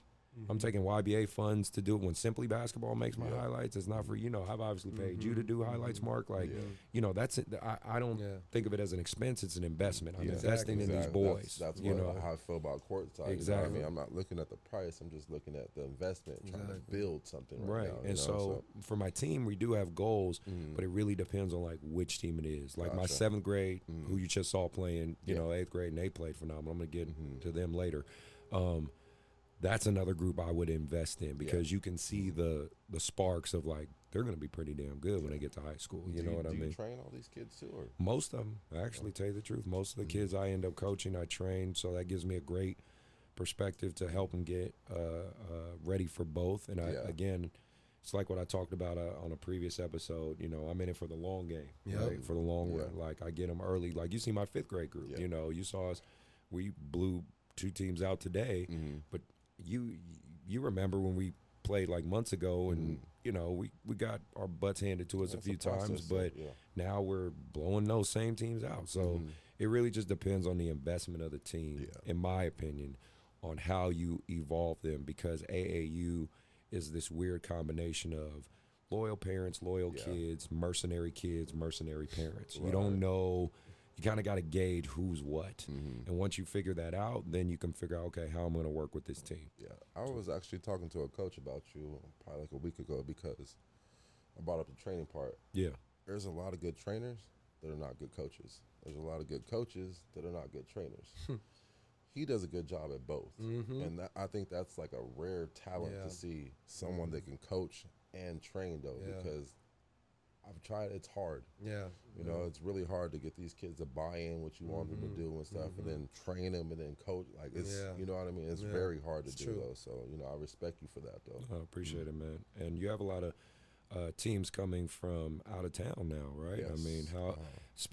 I'm taking YBA funds to do it. When Simply Basketball makes my highlights, it's not for, you know, I've obviously paid you to do highlights, Mark. Like, you know, that's it. I don't think of it as an expense. It's an investment. I'm investing in these boys. That's you know how I feel about Courtside. Exactly. You know I mean, I'm not looking at the price. I'm just looking at the investment, trying to build something right now. And so for my team, we do have goals, but it really depends on, like, which team it is. Like my 7th grade, who you just saw playing, you know, 8th grade, and they played phenomenal. I'm going to get to them later. That's another group I would invest in because you can see the sparks of, like, they're going to be pretty damn good when they get to high school. You know what I mean? Do you train all these kids too? Or? Most of them, actually, tell you the truth. Most of the kids I end up coaching, I train, so that gives me a great perspective to help them get ready for both. And again, it's like what I talked about on a previous episode. You know, I'm in it for the long game, right? For the long run. Like I get them early. Like you see my 5th grade group. You know, you saw us. We blew 2 teams out today, but you remember when we played like months ago, and you know we got our butts handed to us a few times, but now we're blowing those same teams out. So it really just depends on the investment of the team, in my opinion, on how you evolve them, because AAU is this weird combination of loyal parents, loyal kids, mercenary parents. You don't know. You kind of got to gauge who's what. And once you figure that out, then you can figure out, okay, how I'm going to work with this team. Yeah, I was actually talking to a coach about you probably like a week ago, because I brought up the training part. Yeah. There's a lot of good trainers that are not good coaches. There's a lot of good coaches that are not good trainers. He does a good job at both. And I think that's like a rare talent to see someone that can coach and train, though, because I've tried. It's hard. You know, it's really hard to get these kids to buy in what you want them to do and stuff, and then train them and then coach. Like, it's, you know what I mean? It's very hard to do, though. So, you know, I respect you for that, though. I appreciate it, man. And you have a lot of teams coming from out of town now, right? Yes. I mean, how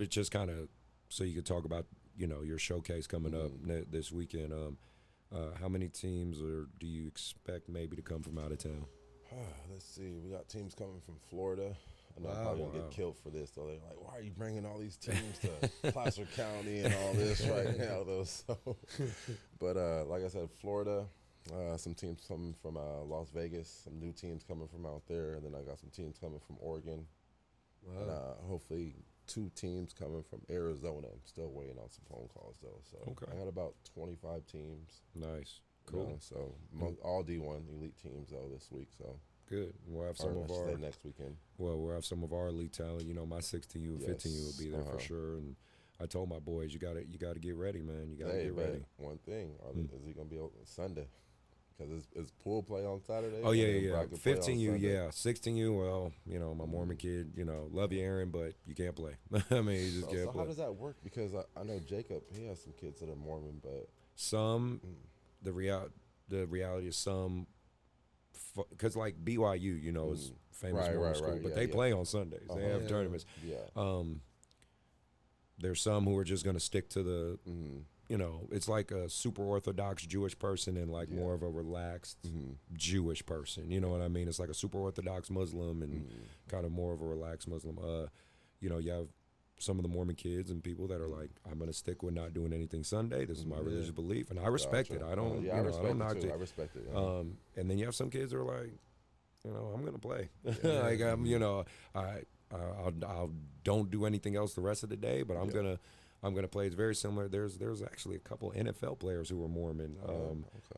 just kind of so you could talk about, you know, your showcase coming up this weekend. How many teams do you expect maybe to come from out of town? Let's see. We got teams coming from Florida. I know I'm probably going to get killed for this, though. They're like, why are you bringing all these teams to Placer County and all this right now, though? So, but like I said, Florida, some teams coming from Las Vegas, some new teams coming from out there, and then I got some teams coming from Oregon. And hopefully 2 teams coming from Arizona. I'm still waiting on some phone calls, though. So I got about 25 teams. Nice. Cool. You know, so all D1 elite teams, though, this week. So good. We'll have some of our next weekend. Well, we'll have some of our elite talent. You know, my 16U and 15U will be there for sure. And I told my boys, you got to get ready, man. You got to get ready. One thing, is he gonna be open Sunday? Because it's pool play on Saturday. Oh yeah. 15U, 16U. Well, you know, my Mormon kid. You know, love you, Aaron, but you can't play. I mean, you just can't play. So how does that work? Because I know Jacob, he has some kids that are Mormon, but some the reality is some. Because like BYU, you know, is famous Mormon school, but they play on Sundays. They have tournaments. There's some who are just going to stick to the, you know, it's like a super Orthodox Jewish person and like more of a relaxed Jewish person. You know what I mean? It's like a super Orthodox Muslim and kind of more of a relaxed Muslim. You know, you have some of the Mormon kids and people that are like, I'm going to stick with not doing anything Sunday. This is my religious belief, and I respect it. I don't, you know, I don't knock it. I respect it. And then you have some kids that are like, you know, I'm going to play. Like you know, I'll don't do anything else the rest of the day, but I'm gonna play. It's very similar. There's actually a couple NFL players who were Mormon.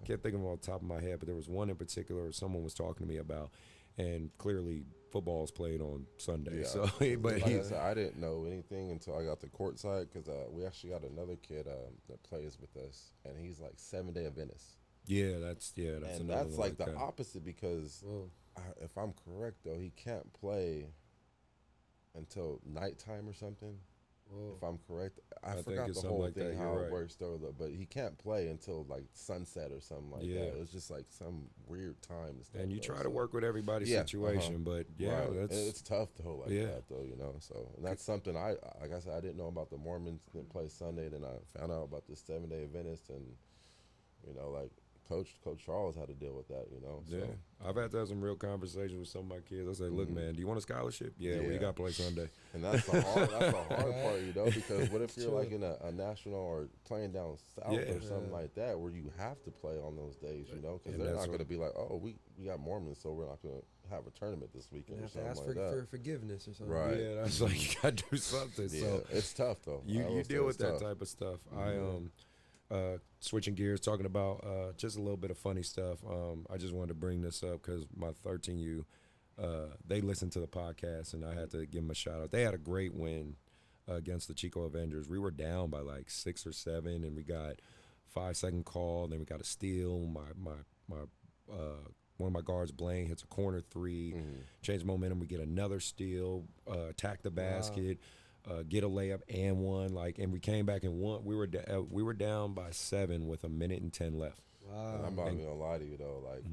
Can't think of them off the top of my head, but there was one in particular someone was talking to me about, and clearly football is played on Sunday. So, but like I said, I didn't know anything until I got to Courtside, because we actually got another kid that plays with us, and he's like 7-day Adventist. That's and that's like the opposite, because if I'm correct though, he can't play until nighttime or something. If I'm correct, I forgot the whole thing how it works though. But he can't play until like sunset or something like that. It's just like some weird time. And you try to work with everybody's situation, but it's tough though, that though, you know. So that's something like I said, I didn't know about the Mormons that play Sunday. Then I found out about this 7-day Adventist, and you know, like Coach Charles had to deal with that, you know. So. Yeah, I've had to have some real conversations with some of my kids. I say, look, man, do you want a scholarship? Yeah, well, you got to play Sunday. And that's the hard part, you know, because what if you're like in a national or playing down south or something like that, where you have to play on those days, you know, because they're not going to be like, oh, we got Mormons, so we're not going to have a tournament this weekend or something ask like that. for forgiveness or something. Right. Yeah, that's like you got to do something. Yeah, so it's tough though. You deal with that type of stuff. Switching gears, talking about just a little bit of funny stuff. I just wanted to bring this up because my 13U, they listened to the podcast, and I had to give them a shout out. They had a great win against the Chico Avengers. We were down by like 6 or 7, and we got 5-second call. Then we got a steal. One of my guards, Blaine, hits a corner 3, change momentum. We get another steal, attack the basket. Get a layup and one, and we came back and won. We were down by 7 with 1:10 left. Wow. And I'm not even gonna lie to you though. Like,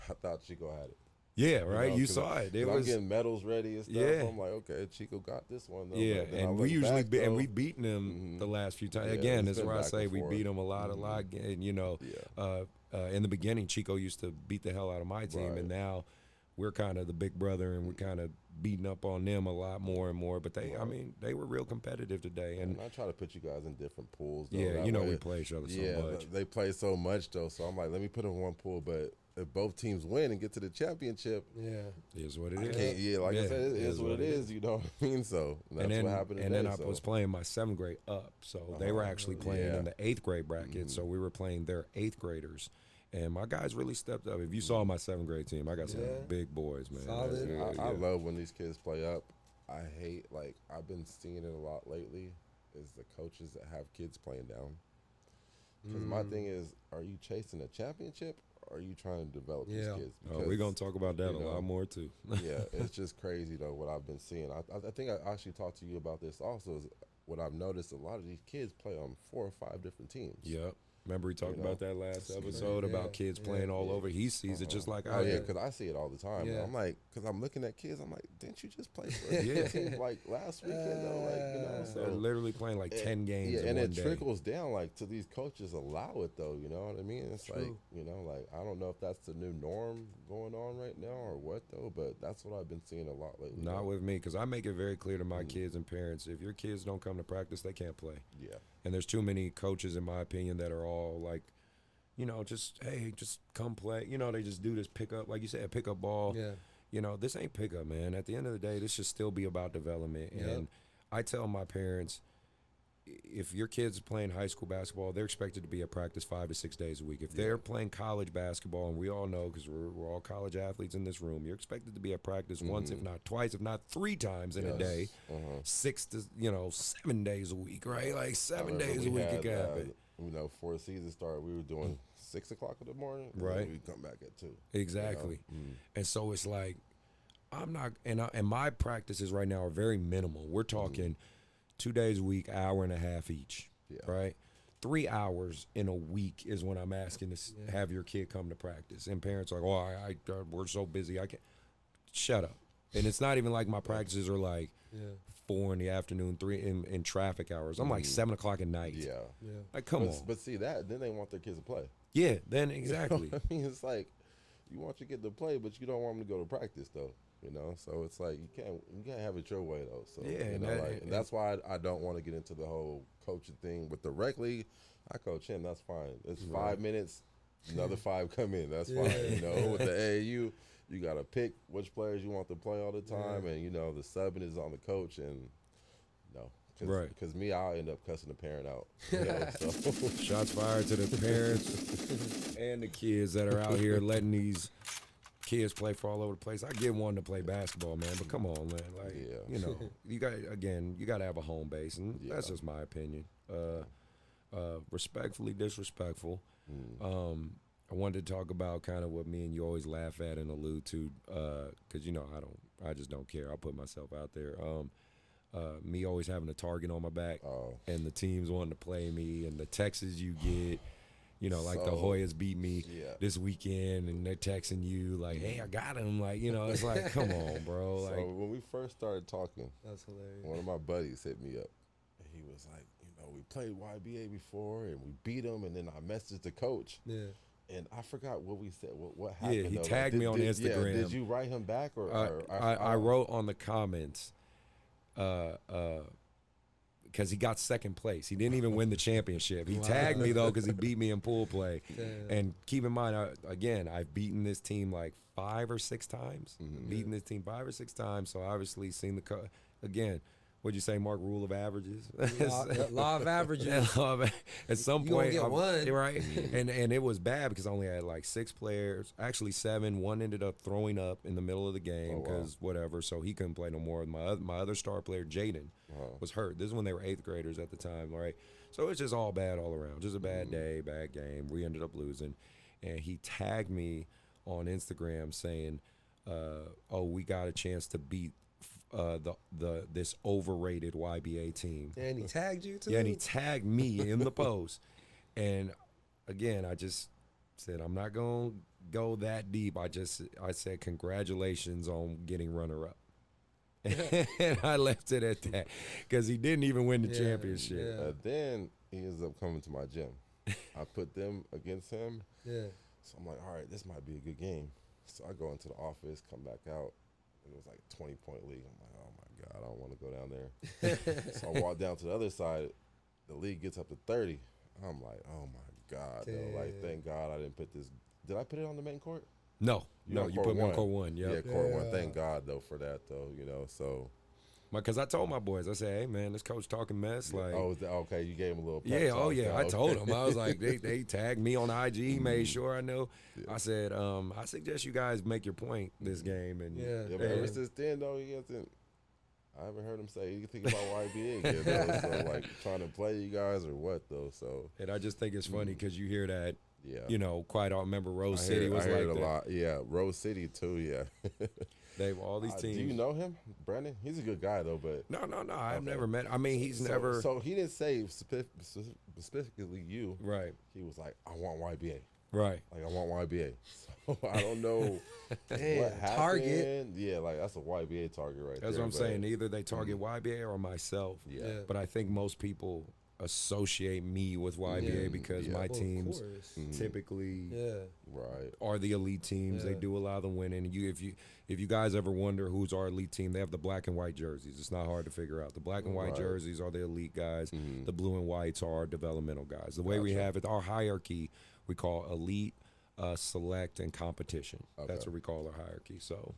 I thought Chico had it. Yeah, right. You 'Cause saw it. It I'm was getting medals ready and stuff. Yeah. I'm like, okay, Chico got this one. Though. yeah, But then I and look we usually back, though, we've beaten them the last few times. Yeah, Again, it's that's been where I back say and we forth. beat them a lot. And you know, in the beginning, Chico used to beat the hell out of my team, Right. and now we're kind of the big brother, and we're kind of beating up on them a lot more and more. But I mean, they were real competitive today, and I try to put you guys in different pools. Though, yeah, that you know, way- we play each other so much. They play so much though. So I'm like, let me put them in one pool. But if both teams win and get to the championship, It is what it I is. can't. Like I said, it is what it is. You know what I mean? So that's and then, what happened today. and then I so. was playing my 7th grade up, so they were actually playing in the 8th grade bracket. So we were playing their 8th graders, and my guys really stepped up. If you saw my 7th grade team, I got some big boys, man. Solid. I love when these kids play up. I hate, like, I've been seeing it a lot lately, is the coaches that have kids playing down. Because my thing is, are you chasing a championship, or are you trying to develop these kids? Because, we're going to talk about that a lot more, too. Yeah, it's just crazy, though, what I've been seeing. I think I actually talked to you about this also, is what I've noticed, a lot of these kids play on 4 or 5 different teams. Yep. Remember we talked about that last episode about kids playing all over. He sees it just like I do. Because I see it all the time. Yeah. I'm like, because I'm looking at kids, I'm like, didn't you just play for a team like last weekend though? Like, you know, They're literally playing like 10 games in and one it day. trickles down like to these coaches allow it though. You know what I mean? It's like, you know, like I don't know if that's the new norm going on right now or what though, but that's what I've been seeing a lot lately. Not with me, because I make it very clear to my kids and parents, if your kids don't come to practice, they can't play. Yeah. And there's too many coaches, in my opinion, that are all like, you know, just, hey, just come play. You know, they just do this pickup, like you said, pickup ball. Yeah. You know, this ain't pickup, man. At the end of the day, this should still be about development. Yep. And I tell my parents, if your kid's playing high school basketball, they're expected to be at practice 5 to 6 days a week. If they're playing college basketball, and we all know, because we're all college athletes in this room, you're expected to be at practice once, if not twice, if not 3 times in a day, 6 to 7 days a week, right? Like 7 days a week it can happen. You know, before the season started, we were doing 6 o'clock in the morning. Right. We come back at 2. Exactly. And so it's like, I'm not, and my practices right now are very minimal. We're talking 2 days a week, hour and a half each, right? 3 hours in a week is when I'm asking to have your kid come to practice. And parents are like, oh, we're so busy, I can't. Shut up. And it's not even like my practices are like 4 in the afternoon, 3 in traffic hours. I'm like 7 o'clock at night. Yeah. Like, come on. But see that, then they want their kids to play. Yeah, then exactly. You know what I mean, it's like you want your kid to play, but you don't want them to go to practice though. You know, so it's like you can't have it your way though. So Yeah, you know, and that's why I don't want to get into the whole coaching thing with the rec league. I coach him, that's fine. It's 5 minutes, another 5 come in, that's fine. You know, with the AAU, you gotta pick which players you want to play all the time, and you know the subbing is on the coach, and because me, I'll end up cussing the parent out. You know, so. Shots fired to the parents and the kids that are out here letting these kids play for all over the place. I get one to play basketball, man, but come on, man. Like, you know, you got to have a home base, and that's just my opinion. Respectfully disrespectful. I wanted to talk about kind of what me and you always laugh at and allude to, because you know I just don't care. I'll put myself out there. Me always having a target on my back, and the teams wanting to play me, and the texts you get, you know, like the Hoyas beat me this weekend, and they're texting you like, "Hey, I got him!" Like, you know, it's like, come on, bro. Like, so when we first started talking, that's hilarious. One of my buddies hit me up, and he was like, "You know, we played YBA before, and we beat them, and then I messaged the coach." Yeah. And I forgot what we said. What happened? Yeah, he tagged me on Instagram. Did you write him back, or I wrote on the comments, because he got second place. He didn't even win the championship. He tagged me though because he beat me in pool play. And keep in mind, I've beaten this team like 5 or 6 times. Beaten this team 5 or 6 times. So obviously seen the again. What'd you say, Mark? Rule of averages. Law of averages. At some you point, get one. Right? And it was bad because I only had like 6 players, actually 7. One ended up throwing up in the middle of the game because whatever, so he couldn't play no more. My other star player, Jaden, was hurt. This is when they were 8th graders at the time, right? So it's just all bad all around. Just a bad day, bad game. We ended up losing, and he tagged me on Instagram saying, "Oh, we got a chance to beat." This overrated YBA team. And he tagged you too? Yeah, and he tagged me in the post. And again, I just said, I'm not going to go that deep. I said, congratulations on getting runner-up. And I left it at that because he didn't even win the championship. Yeah. Then he ends up coming to my gym. I put them against him. Yeah. So I'm like, all right, this might be a good game. So I go into the office, come back out, and it was like a 20-point lead. I'm like, oh my God, I don't want to go down there. So I walk down to the other side. The lead gets up to 30. I'm like, oh my God, though. Like, thank God I didn't put this. Did I put it on the main court? No, you put me on court 1. Yeah, court 1. Thank God, though, for that, though, so. Because I told my boys, I said, hey, man, this coach talking mess. Like, okay, you gave him a little pep yeah, talk, I told him. I was like, they tagged me on IG. He made sure I knew. Yeah. I said, I suggest you guys make your point this game. And but ever since then, though, I haven't heard him say anything about YBA yet, though, so, like, trying to play you guys or what, though, so. And I just think it's funny because you hear that. Yeah, quite often. Remember Rose City was like that. A lot. Yeah, Rose City too. Yeah, they've all these teams. Do you know him, Brandon? He's a good guy though, but no. I've never met. I mean, he's never. So he didn't say specifically you. Right. He was like, I want YBA. Right. Like I want YBA. So I don't know what happened. Target. Yeah, like that's a YBA target right there. That's what I'm saying. Either they target YBA or myself. Yeah. But I think most people associate me with YBA because my teams typically are the elite teams. They do a lot of the winning. If you guys ever wonder who's our elite team, they have the black and white jerseys. It's not hard to figure out. The black and white jerseys are the elite guys. The blue and whites are our developmental guys. The way we have it, our hierarchy, we call elite, select, and competition. That's what we call our hierarchy. So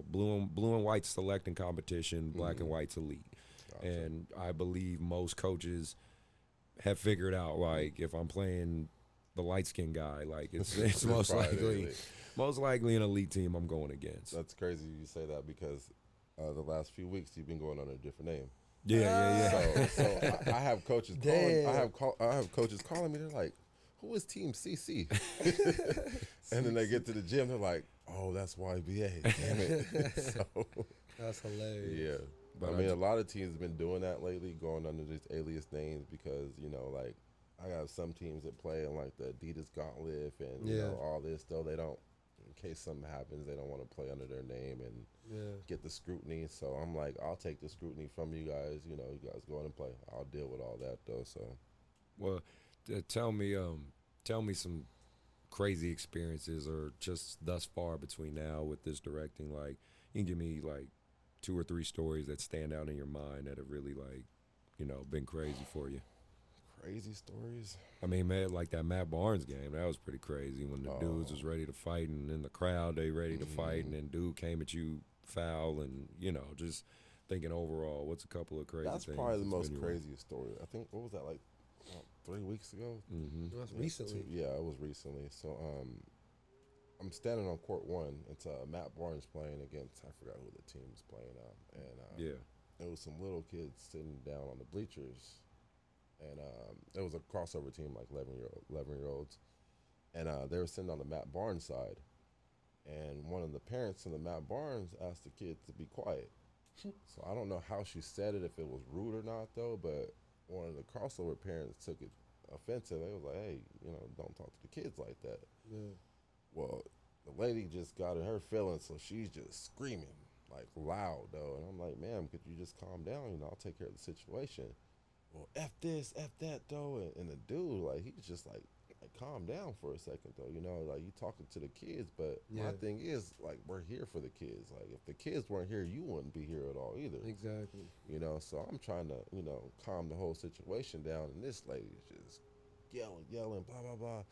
blue and white select and competition, black and white's elite. And I believe most coaches have figured out, like, if I'm playing the light-skinned guy, like, it's most likely an elite team I'm going against. That's crazy you say that because the last few weeks you've been going under a different name. Yeah. So I have coaches calling. I have coaches calling me. They're like, "Who is Team CC?" And then they get to the gym. They're like, "Oh, that's YBA. Damn it." So that's hilarious. Yeah. But I mean, a lot of teams have been doing that lately, going under these alias names because, like, I got some teams that play in, like, the Adidas Gauntlet and, you know, all this, though. They don't, in case something happens, they don't want to play under their name and get the scrutiny. So I'm like, I'll take the scrutiny from you guys. You guys go in and play. I'll deal with all that, though, so. Well, tell me some crazy experiences or just thus far between now with this directing. Like, you can give me, like, 2 or 3 stories that stand out in your mind that have really, like, been crazy for you. Crazy stories? I mean, man, like that Matt Barnes game, that was pretty crazy when the dudes was ready to fight and in the crowd they ready to fight and then dude came at you foul and, just thinking overall, what's a couple of crazy things? That's probably the most craziest story. I think, what was that, like 3 weeks ago? It was recently. Yeah, it was recently. So, I'm standing on court 1. It's Matt Barnes playing against, I forgot who the team was playing on. And it was some little kids sitting down on the bleachers. And it was a crossover team, like 11-year-olds. And they were sitting on the Matt Barnes side. And one of the parents in the Matt Barnes asked the kids to be quiet. So I don't know how she said it, if it was rude or not, though, but one of the crossover parents took it offensive. They was like, hey, don't talk to the kids like that. Yeah. Well, the lady just got in her feelings, so she's just screaming, like, loud, though. And I'm like, ma'am, could you just calm down? I'll take care of the situation. Well, F this, F that, though. And the dude, like, he's just like, calm down for a second, though. Like, you talking to the kids, but my thing is, like, we're here for the kids. Like, if the kids weren't here, you wouldn't be here at all either. Exactly. So I'm trying to, calm the whole situation down, and this lady's just yelling, blah, blah, blah.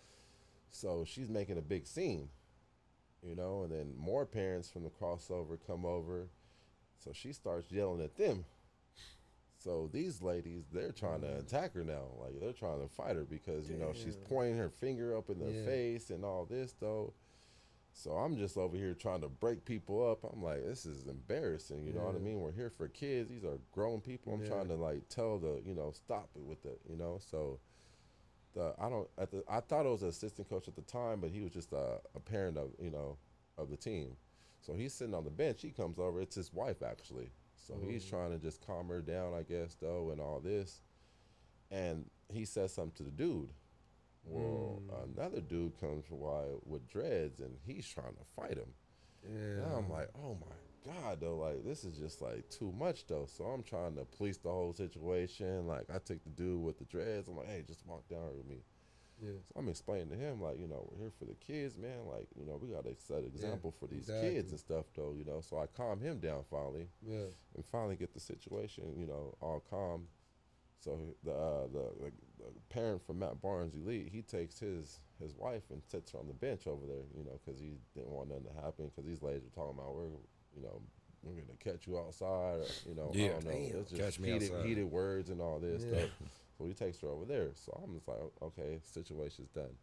So she's making a big scene, and then more parents from the crossover come over. So she starts yelling at them. So these ladies, they're trying to attack her now. Like, they're trying to fight her because, she's pointing her finger up in their face and all this, though. So I'm just over here trying to break people up. I'm like, this is embarrassing. You know what I mean? We're here for kids. These are grown people. I'm trying to, like, tell the, stop it with it, So I thought it was an assistant coach at the time, but he was just a parent of, of the team. So he's sitting on the bench. He comes over. It's his wife, actually. So he's trying to just calm her down, I guess, though, and all this. And he says something to the dude. Well, another dude comes by with dreads, and he's trying to fight him. Yeah. Now I'm like, oh my God, though, like this is just like too much, though. So I'm trying to police the whole situation. Like I take the dude with the dreads. I'm like, hey, just walk down with me. Yeah. So I'm explaining to him, like, we're here for the kids, man. Like, we got to set an example for these kids and stuff, though, So I calm him down finally. Yeah. And finally get the situation, all calm. So the parent from Matt Barnes Elite, he takes his wife and sits her on the bench over there, because he didn't want nothing to happen, because these ladies were talking about, we're going to catch you outside, or, I don't know. It's just heated words and all this stuff. So he takes her over there. So I'm just like, okay, situation's done.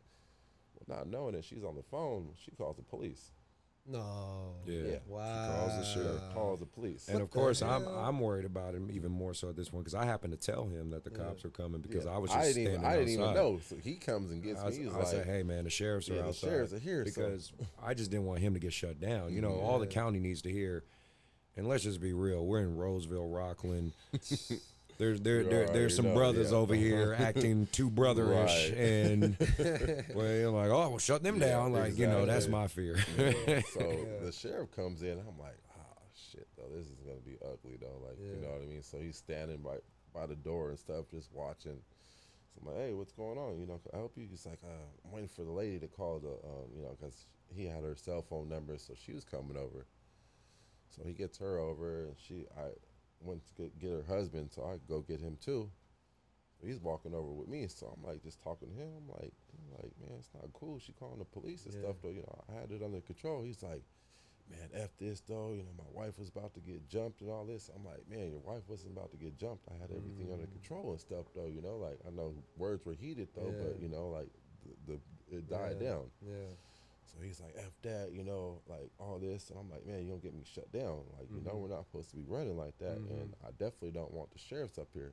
Well, not knowing that she's on the phone, she calls the police. No. Yeah. Wow. She calls the sheriff. Calls the police. And of course, I'm worried about him even more so at this point, because I happened to tell him that the cops are coming, because I was just standing outside. I didn't even know. So he comes and gets me. I said, hey, man, the sheriffs are outside. The sheriffs are here. Because I just didn't want him to get shut down. All the county needs to hear. And let's just be real. We're in Roseville, Rockland. There's some brothers over here acting too brotherish, and well, like, oh, well, shut them down. Like, exactly. That's my fear. So the sheriff comes in. I'm like, shit, though, this is gonna be ugly, though. Like, you know what I mean? So he's standing right by the door and stuff, just watching. So I'm like, hey, what's going on? Can I help you? He's like, I'm waiting for the lady to call because he had her cell phone number, so she was coming over. So he gets her over, and I went to get her husband, so I go get him too. So he's walking over with me, so I'm like just talking to him. I'm like, man, it's not cool. She calling the police and stuff, though. I had it under control. He's like, man, F this, though. My wife was about to get jumped and all this. I'm like, man, your wife wasn't about to get jumped. I had everything under control and stuff, though. Like, I know words were heated, though, but like it died down. Yeah. So he's like, F that, like all this. And I'm like, man, you're going to get me shut down. Like, we're not supposed to be running like that. And I definitely don't want the sheriffs up here.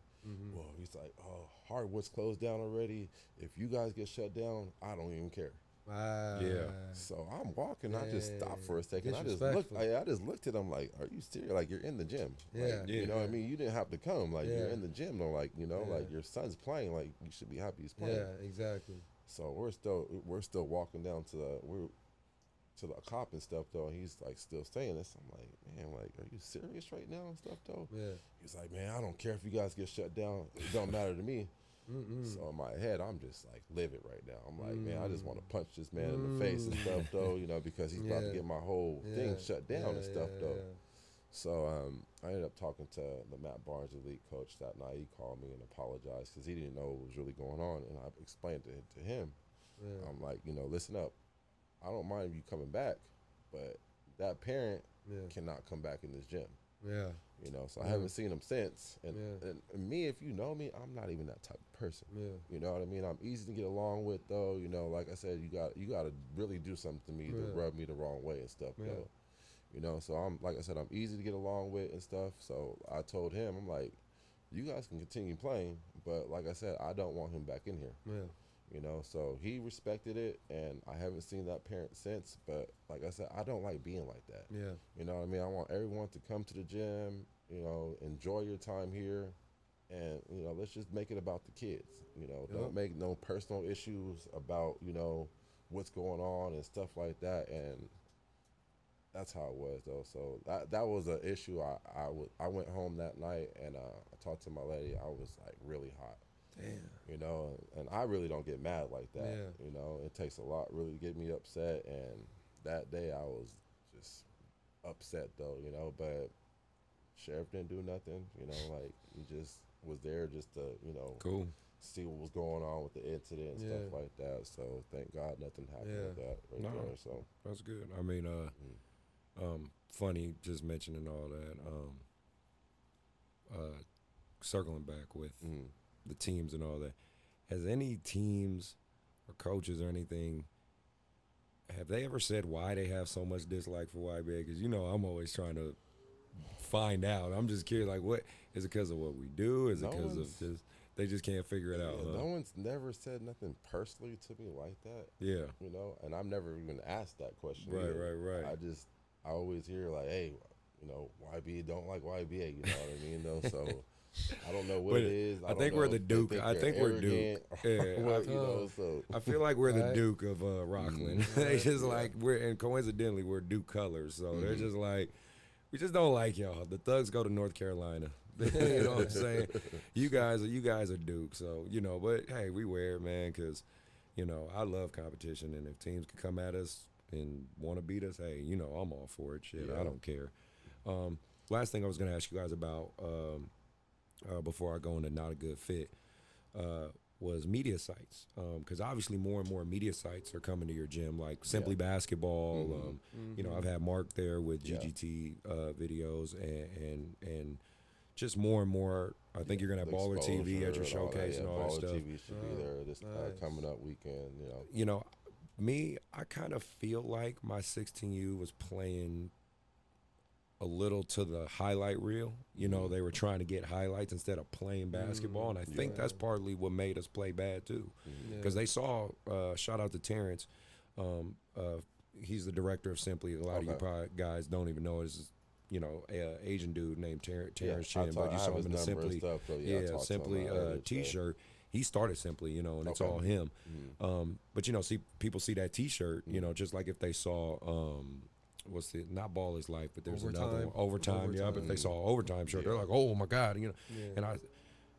Well, he's like, oh, Hardwood's closed down already. If you guys get shut down, I don't even care. Wow. Yeah. So I'm walking. I just stopped for a second. I just looked at him like, are you serious? Like, you're in the gym. Like, you know what I mean? You didn't have to come. Like, you're in the gym. Though. Like, like your son's playing. Like, you should be happy he's playing. Yeah, exactly. So we're still walking down to the cop and stuff, though, and he's like still saying this. I'm like, man, like, are you serious right now and stuff, though? Yeah. He's like, man, I don't care if you guys get shut down. It don't matter to me. So in my head, I'm just like livid right now. I'm like, man, I just want to punch this man in the face and stuff, though, because he's about to get my whole thing shut down and stuff, though. So I ended up talking to the Matt Barnes Elite coach that night. He called me and apologized because he didn't know what was really going on, and I explained it to him. I'm like, listen up. I don't mind you coming back, but that parent cannot come back in this gym. Yeah. So I haven't seen him since. And me, if you know me, I'm not even that type of person. Yeah. You know what I mean? I'm easy to get along with, though. Like I said, you got to really do something to me to rub me the wrong way and stuff, though. So I'm, like I said, I'm easy to get along with and stuff. So I told him, I'm like, you guys can continue playing, but like I said, I don't want him back in here. Yeah. So he respected it, and I haven't seen that parent since. But like I said, I don't like being like that. Yeah. You know what I mean? I want everyone to come to the gym, enjoy your time here, and, let's just make it about the kids. Don't make no personal issues about, what's going on and stuff like that. And that's how it was, though. So that was an issue. I went home that night, and I talked to my lady. I was like really hot. Damn. And I really don't get mad like that. Yeah. It takes a lot really to get me upset. And that day I was just upset, though. But sheriff didn't do nothing. Like he just was there just to cool. See what was going on with the incident and stuff like that. So thank God nothing happened with that there. So that's good. I mean, funny just mentioning all that. Circling back with the teams and all that, has any teams or coaches or anything, have they ever said why they have so much dislike for YBA? Because I'm always trying to find out. I'm just curious, like, what is it because of what we do? Is it because of just they just can't figure it out? No one's never said nothing personally to me like that. Yeah, and I've never even asked that question. Right. I always hear like, hey, YBA don't like YBA. You know what I mean? Though, so I don't know what it is. I think we're the Duke. I think we're Duke. I feel like we're the Duke of Rockland. They just like and coincidentally we're Duke colors, so they're just like, we just don't like y'all. The Thugs go to North Carolina. You know what I'm saying? You guys are Duke, so But hey, we wear it, man, because I love competition, and if teams can come at us and want to beat us, hey, I'm all for it. Shit, I don't care. Last thing I was going to ask you guys about before I go into not a good fit was media sites, because obviously more and more media sites are coming to your gym, like Simply Basketball. I've had Mark there with GGT videos, and just more and more. I think you're gonna have Baller TV at your showcase and all that stuff. Baller TV should be there this coming up weekend. Me, I kind of feel like my 16U was playing a little to the highlight reel. They were trying to get highlights instead of playing basketball, and I think that's partly what made us play bad too, because they saw. Shout out to Terrence. He's the director of Simply. A lot of you probably guys don't even know his. Asian dude named Terrence Chin, but you saw him in the Simply, Simply T-shirt. He started Simply, and it's all him. But people see that T-shirt, just like if they saw, not Ball is Life, but there's another one, Overtime. Yeah, but if they saw Overtime shirt, they're like, oh my God, And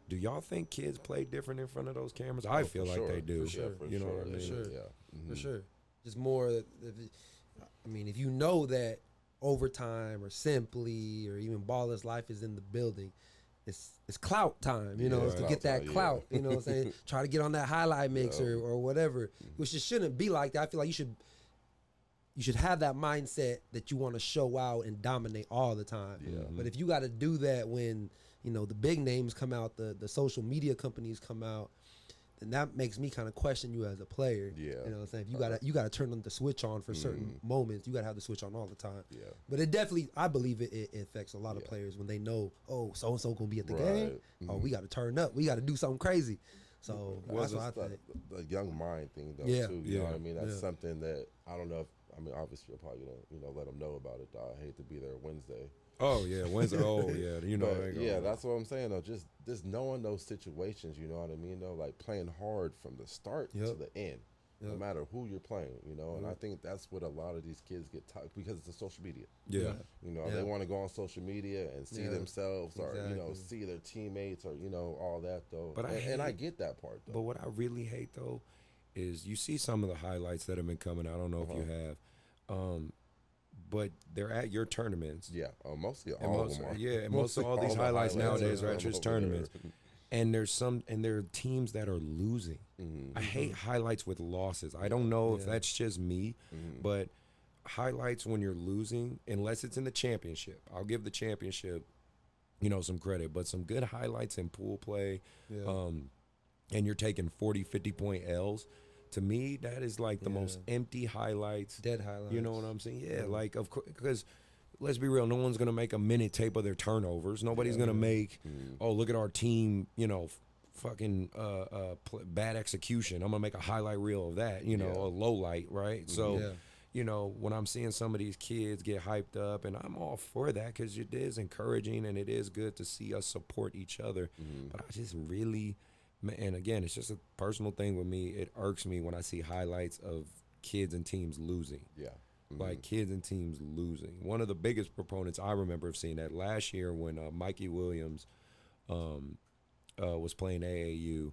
do y'all think kids play different in front of those cameras? I feel like they do. For sure, you know what I mean? For sure. Just more. If you know that Overtime or Simply or even Baller's Life is in the building, it's clout time, it's to get that clout, you know what I'm saying? Try to get on that highlight mix or whatever, which it shouldn't be like that. I feel like you should have that mindset that you want to show out and dominate all the time. But if you got to do that when, the big names come out, the social media companies come out, then that makes me kind of question you as a player. You know what I'm saying? If you gotta turn on the switch on for certain moments. You gotta have the switch on all the time. But it definitely, I believe it affects a lot of players when they know, oh, so and so gonna be at the game. Oh, we gotta turn up. We gotta do something crazy. So that's what I think. The young mind thing though too. You know what I mean? That's something that I don't know. Obviously you're probably gonna let them know about it. I hate to be there Wednesday. Oh yeah, Wednesday. Oh yeah, that's what I'm saying though. Just knowing those situations, you know what I mean though, like playing hard from the start to the end, no matter who you're playing, And I think that's what a lot of these kids get taught because it's the social media. They want to go on social media and see themselves or see their teammates or all that though. But I get that part though. But what I really hate though is you see some of the highlights that have been coming. I don't know if you have. But they're at your tournaments. Yeah, mostly all of them are. Yeah, and most of all these highlights nowadays are at your tournaments. And there are teams that are losing. I hate highlights with losses. I don't know if that's just me, but highlights when you're losing, unless it's in the championship. I'll give the championship, some credit, but some good highlights in pool play, and you're taking 40, 50-point L's. To me, that is like the most empty highlights. Dead highlights. You know what I'm saying? Yeah, like, of course, because let's be real, no one's going to make a minute tape of their turnovers. Nobody's going to make, oh, look at our team, fucking bad execution. I'm going to make a highlight reel of that, a low light, right? So, when I'm seeing some of these kids get hyped up, and I'm all for that because it is encouraging and it is good to see us support each other. But I just really... And again, it's just a personal thing with me. It irks me when I see highlights of kids and teams losing. Like kids and teams losing. One of the biggest proponents I remember of seeing that last year when Mikey Williams was playing AAU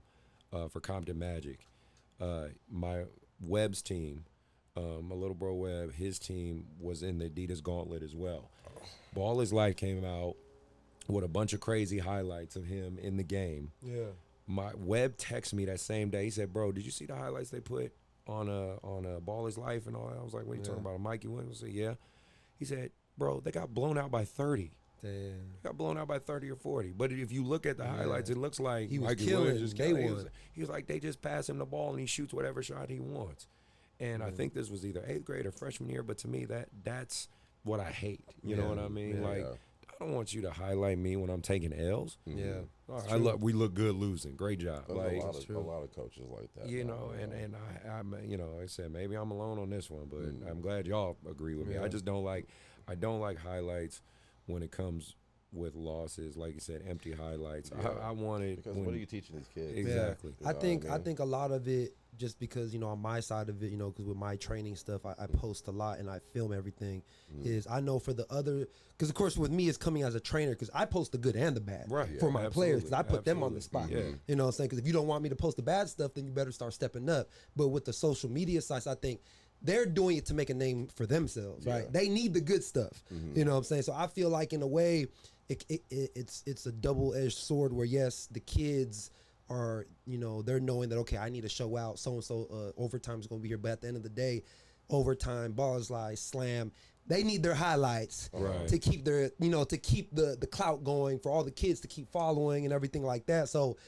for Compton Magic. My Webb's team, my little bro Webb, his team was in the Adidas Gauntlet as well. Ball His Life came out with a bunch of crazy highlights of him in the game. My Webb texted me that same day. He said, bro, did you see the highlights they put on a Ball His Life and all that? I was like, what are you talking about? Mikey Williams? I said, yeah. He said, bro, they got blown out by 30. Damn. They got blown out by 30 or 40. But if you look at the highlights, it looks like he was Mikey killing. Williams just killing. He was like, they just pass him the ball and he shoots whatever shot he wants. And I think this was either 8th grade or freshman year, but to me, that's what I hate. You know what I mean? I don't want you to highlight me when I'm taking L's. We look good losing. Great job. Like a lot of coaches like that. And I'm like I said, maybe I'm alone on this one, but I'm glad y'all agree with me. I just don't like highlights when it comes with losses, like you said, empty highlights. Yeah. I wanted because what are you teaching these kids? Exactly. Yeah. I think a lot of it, just because, you know, on my side of it, you know, because with my training stuff, I post a lot and I film everything, is I know for the other, because of course with me it's coming as a trainer, because I post the good and the bad for my players, because I put them on the spot. Yeah. You know what I'm saying? Because if you don't want me to post the bad stuff, then you better start stepping up. But with the social media sites, I think they're doing it to make a name for themselves, right? They need the good stuff. You know what I'm saying? So I feel like in a way, it's a double-edged sword where, yes, the kids are, you know, they're knowing that, okay, I need to show out, so-and-so overtime is going to be here. But at the end of the day, overtime, balls lies, slam, they need their highlights to keep their, you know, to keep the clout going for all the kids to keep following and everything like that. So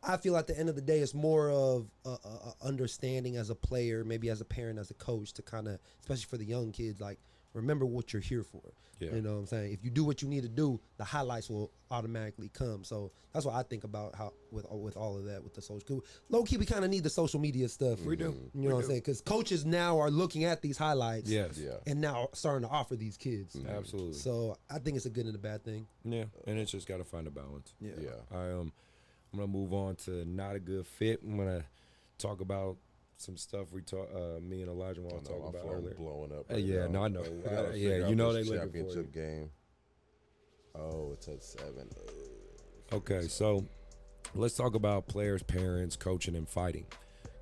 I feel at the end of the day, it's more of a understanding as a player, maybe as a parent, as a coach, to kind of, especially for the young kids, like, remember what you're here for. You know what I'm saying? If you do what you need to do, the highlights will automatically come. So that's what I think about how with all of that, with the social. Low key, we kind of need the social media stuff. We do. You know what I'm saying? Because coaches now are looking at these highlights. And now starting to offer these kids. Absolutely. So I think it's a good and a bad thing. Yeah, and it's just got to find a balance. Yeah. I'm gonna move on to not a good fit. I'm gonna talk about some stuff me and Olajawan were talking about earlier. Blowing up. Yeah, now. no, I know. Yeah, you know they looking looking for you. game. Oh, it's at 7. Okay, so let's talk about players, parents, coaching, and fighting.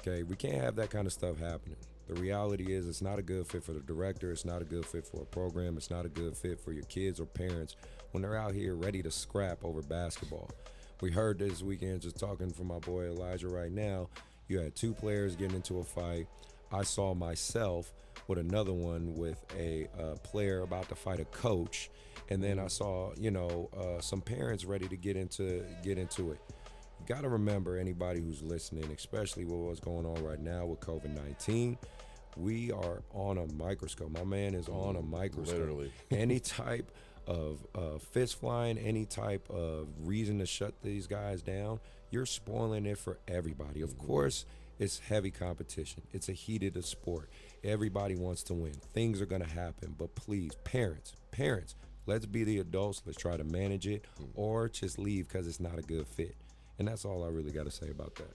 Okay, we can't have that kind of stuff happening. The reality is it's not a good fit for the director. It's not a good fit for a program. It's not a good fit for your kids or parents when they're out here ready to scrap over basketball. We heard this weekend, just talking from my boy Elijah right now, you had 2 players getting into a fight. I saw myself with another one with a player about to fight a coach. And then I saw, some parents ready to get into it. You got to remember, anybody who's listening, especially with what's going on right now with COVID-19, we are on a microscope. My man is on a microscope. Literally. Any type of fist flying, any type of reason to shut these guys down, you're spoiling it for everybody. Of course, it's heavy competition. It's a heated sport. Everybody wants to win. Things are going to happen. But please, parents, let's be the adults. Let's try to manage it, or just leave because it's not a good fit. And that's all I really got to say about that.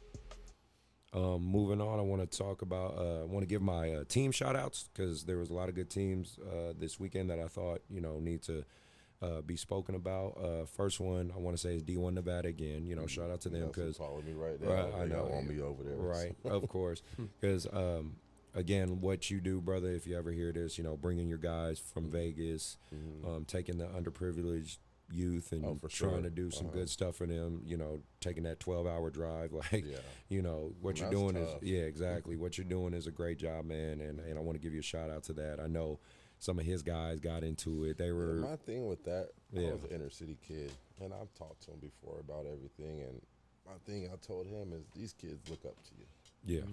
Moving on, I want to talk about, I want to give my team shout outs, because there was a lot of good teams this weekend that I thought, need to be spoken about. First one I want to say is D1 Nevada again. Shout out to them, because following me right now. I know, want me over there. Right, of course, because again, what you do, brother, if you ever hear this, bringing your guys from Vegas, taking the underprivileged youth and trying to do some good stuff for them, taking that 12-hour drive, like, what you're doing tough. is, exactly. What you're doing is a great job, man, and I want to give you a shout out to that. I know some of his guys got into it. They were... my thing with that, I was an inner city kid, and I've talked to him before about everything, and my thing I told him is these kids look up to you. Yeah.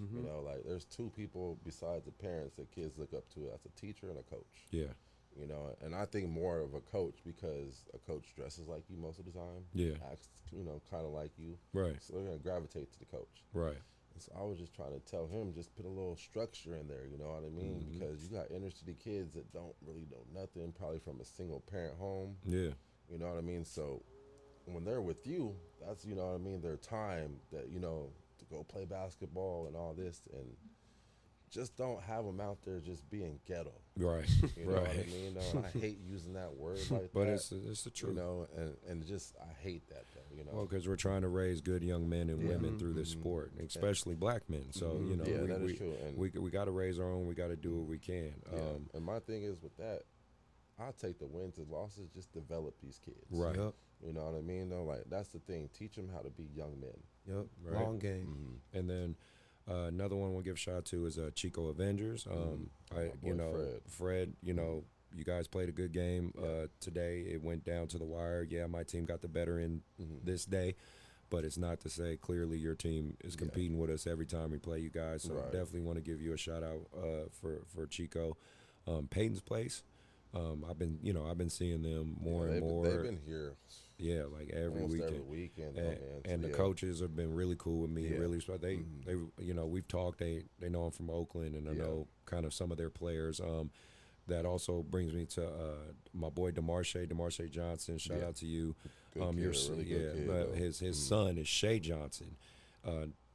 Like, there's 2 people besides the parents that kids look up to. That's a teacher and a coach. Yeah. And I think more of a coach, because a coach dresses like you most of the time. Yeah. Acts, kind of like you. Right. So they're going to gravitate to the coach. Right. And so I was just trying to tell him, just put a little structure in there, you know what I mean? Because you got inner city kids that don't really know nothing, probably from a single parent home. Yeah. You know what I mean? So when they're with you, that's, you know what I mean, their time that, to go play basketball and all this, and just don't have them out there just being ghetto. Right. You know what I mean? I hate using that word like but that. But it's the truth. And just, I hate that though, Well, because we're trying to raise good young men and women through this sport, especially black men. So, that is true. And we got to raise our own. We got to do what we can. And my thing is with that, I'll take the wins and losses, just develop these kids. Right. Yep. You know what I mean? Though, like, that's the thing. Teach them how to be young men. Yep. Right. Long game. And then another one we'll give a shout out to is Chico Avengers. Fred, you guys played a good game today. It went down to the wire. Yeah, my team got the better in this day, but it's not to say clearly your team is competing with us every time we play you guys. So definitely want to give you a shout out for Chico. Peyton's Place. I've been seeing them more and more. They've been here. Yeah, like every weekend. And the coaches have been really cool with me. Really, they we've talked. They know I'm from Oakland, and I know kind of some of their players. that also brings me to my boy Demarche Johnson. Shout out to you. Good kid, really good kid, his son is Shea Johnson.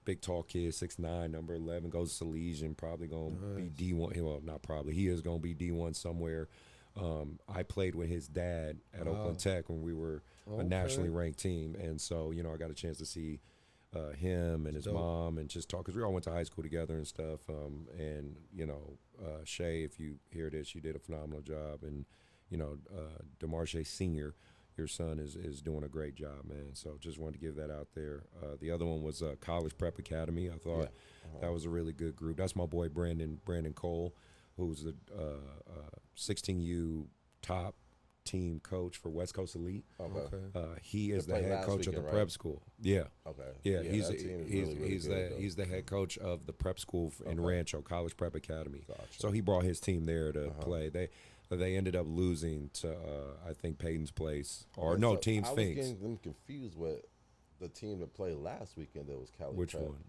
Big tall kid, 6'9", number 11, goes to Salesian, probably going to be D1. Well, not probably. He is going to be D1 somewhere. I played with his dad at Oakland Tech when we were a nationally ranked team. And so, I got a chance to see him and his mom and just talk, because we all went to high school together and stuff. And, Shay, if you hear this, you did a phenomenal job. And, DeMarche Sr., your son is doing a great job, man. So just wanted to give that out there. The other one was College Prep Academy. I thought that was a really good group. That's my boy Brandon Cole, who's the 16U top team coach for West Coast Elite. He is the head coach of the prep school. Yeah. Okay. Yeah, he's the the head coach of the prep school in Rancho, College Prep Academy. Gotcha. So he brought his team there to play. They ended up losing to I think Peyton's Place Team Sphinx. I was getting them confused with the team that played last weekend. That was Cali. Which Prep. one?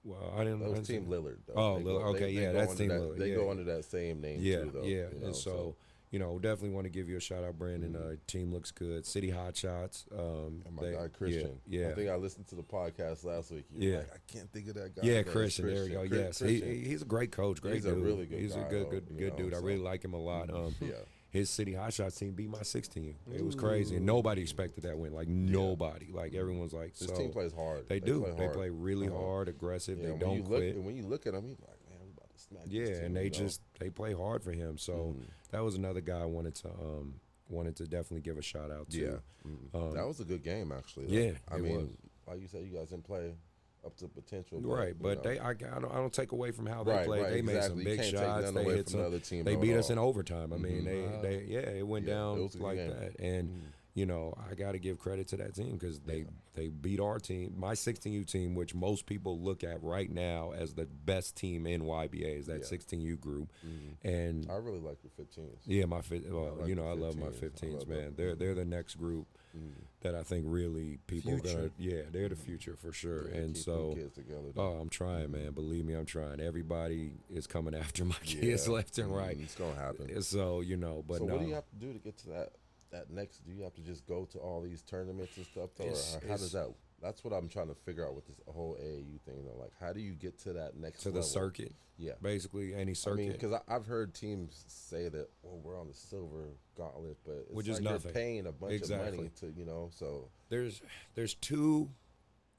Well, I didn't know. That was Team Lillard. Though. Oh, Lillard. Okay, that's Team Lillard. They go under that same name too, though. Yeah, and so definitely want to give you a shout out, Brandon. Team looks good. City Hot Shots. And my guy Christian. Yeah. I think I listened to the podcast last week. You were like, I can't think of that guy. Yeah, Christian. There we go. Yes, he's a great coach. Great he's dude. A really good he's guy, a good dude. I really like him a lot. His City Hot Shots team beat my 16U. It was crazy, and nobody expected that win. Like nobody. Like everyone's like, this team plays hard. They do. They play really hard, aggressive. They don't quit. And when you look at them, you're like, man, we're about to smack. Yeah, this team, and they play hard for him. So that was another guy I wanted to definitely give a shout out to. Yeah, that was a good game actually. Yeah, I mean, like you said, you guys didn't play up to potential. Right, but I don't take away from how they played. They made some big shots. They hit some. They beat us in overtime. I mean, it went down like that. And I got to give credit to that team because they beat our team, my 16U team, which most people look at right now as the best team in YBA is that 16U group. And I really like your 15s. Yeah, I love my 15s, man. They're the next group that I think really people they're the future for sure. And so kids together, I'm trying, man. Believe me, I'm trying. Everybody is coming after my kids left and right. It's gonna happen. So but so what do you have to do to get to that next? Do you have to just go to all these tournaments and stuff, though, or how does that? That's what I'm trying to figure out with this whole AAU thing, though. Like, how do you get to that next level? The circuit? Yeah, basically any circuit. I mean, because I've heard teams say that, well, we're on the silver gauntlet, but it's which like is nothing. You're paying a bunch of money to, so there's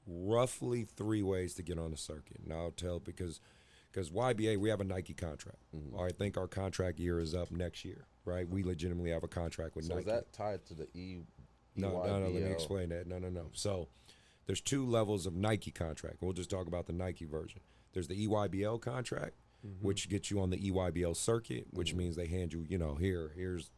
roughly three ways to get on the circuit, and I'll tell because YBA, we have a Nike contract. I think our contract year is up next year, right? We legitimately have a contract with Nike. So is that tied to the No, let me explain that. No. So there's two levels of Nike contract. We'll just talk about the Nike version. There's the EYBL contract, which gets you on the EYBL circuit, which means they hand you, here's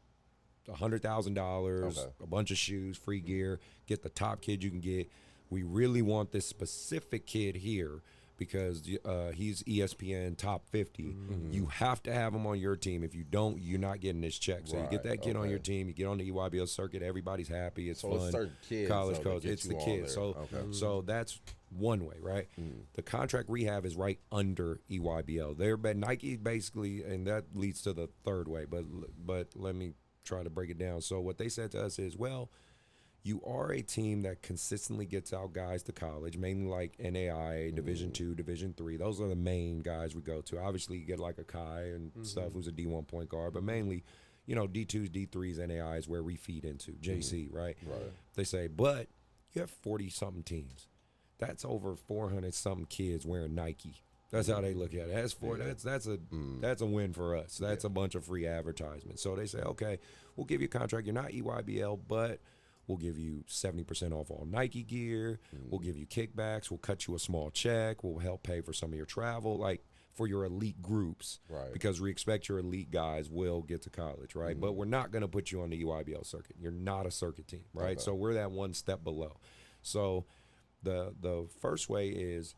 $100,000, a bunch of shoes, free gear, get the top kid you can get. We really want this specific kid here because he's ESPN top 50. You have to have him on your team. If you don't, you're not getting this check. So you get that kid on your team. You get on the EYBL circuit. Everybody's happy. It's fun. It's kids, college coach. It's the kid. So that's one way, right? The contract we have is right under EYBL. But Nike basically, and that leads to the third way. But let me try to break it down. So what they said to us is, well, you are a team that consistently gets out guys to college, mainly like NAIA, Division II, Division III. Those are the main guys we go to. Obviously, you get like a Kai and stuff who's a D1 point guard, but mainly, D2s, D3s, NAI is where we feed into, JC, right? They say, but you have 40-something teams. That's over 400-something kids wearing Nike. That's how they look at it. That's a win for us. That's a bunch of free advertisement. So they say, okay, we'll give you a contract. You're not EYBL, but we'll give you 70% off all Nike gear. We'll give you kickbacks. We'll cut you a small check. We'll help pay for some of your travel, like for your elite groups, because we expect your elite guys will get to college, right? But we're not going to put you on the EYBL circuit. You're not a circuit team, right? So we're that one step below. So the first way is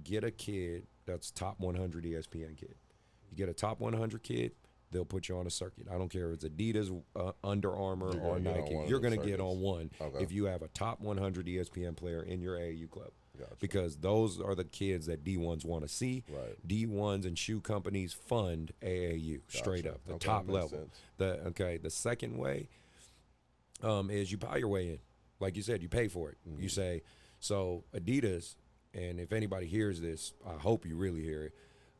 get a kid that's top 100 ESPN kid. You get a top 100 kid, they'll put you on a circuit. I don't care if it's Adidas, Under Armour, or Nike. You're going to get on one if you have a top 100 ESPN player in your AAU club. Gotcha. Because those are the kids that D1s want to see. Right. D1s and shoe companies fund AAU straight up, the top level. The second way is you buy your way in. Like you said, you pay for it. You say, so Adidas, and if anybody hears this, I hope you really hear it.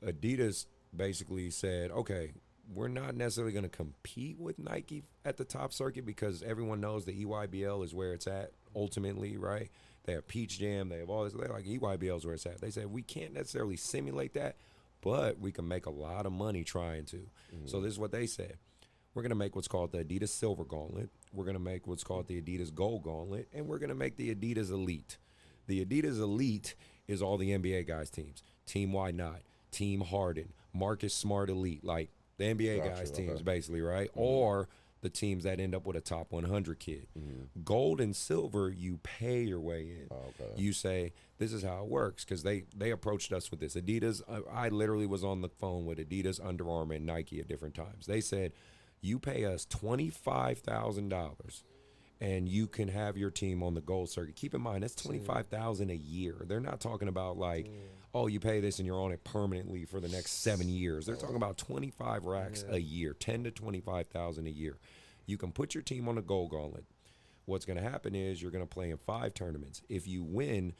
Adidas basically said, okay, we're not necessarily going to compete with Nike at the top circuit because everyone knows the EYBL is where it's at ultimately, right? They have Peach Jam, they have all this. They're like, EYBL is where it's at. They said, we can't necessarily simulate that, but we can make a lot of money trying to. So this is what they said. We're going to make what's called the Adidas Silver Gauntlet. We're going to make what's called the Adidas Gold Gauntlet, and we're going to make the Adidas Elite. The Adidas Elite is all the NBA guys' teams. Team Why Not, Team Harden, Marcus Smart Elite, like the NBA guys' teams basically, right? Or the teams that end up with a top 100 kid. Gold and silver, you pay your way in. You say, this is how it works, because they approached us with this. Adidas, I literally was on the phone with Adidas, Under Armour, and Nike at different times. They said, you pay us $25,000 and you can have your team on the gold circuit. Keep in mind, that's $25,000 a year. They're not talking about like, oh, you pay this and you're on it permanently for the next 7 years. They're talking about 25 racks a year, 10 to 25,000 a year. You can put your team on the gold gauntlet. What's going to happen is you're going to play in 5 tournaments. If you win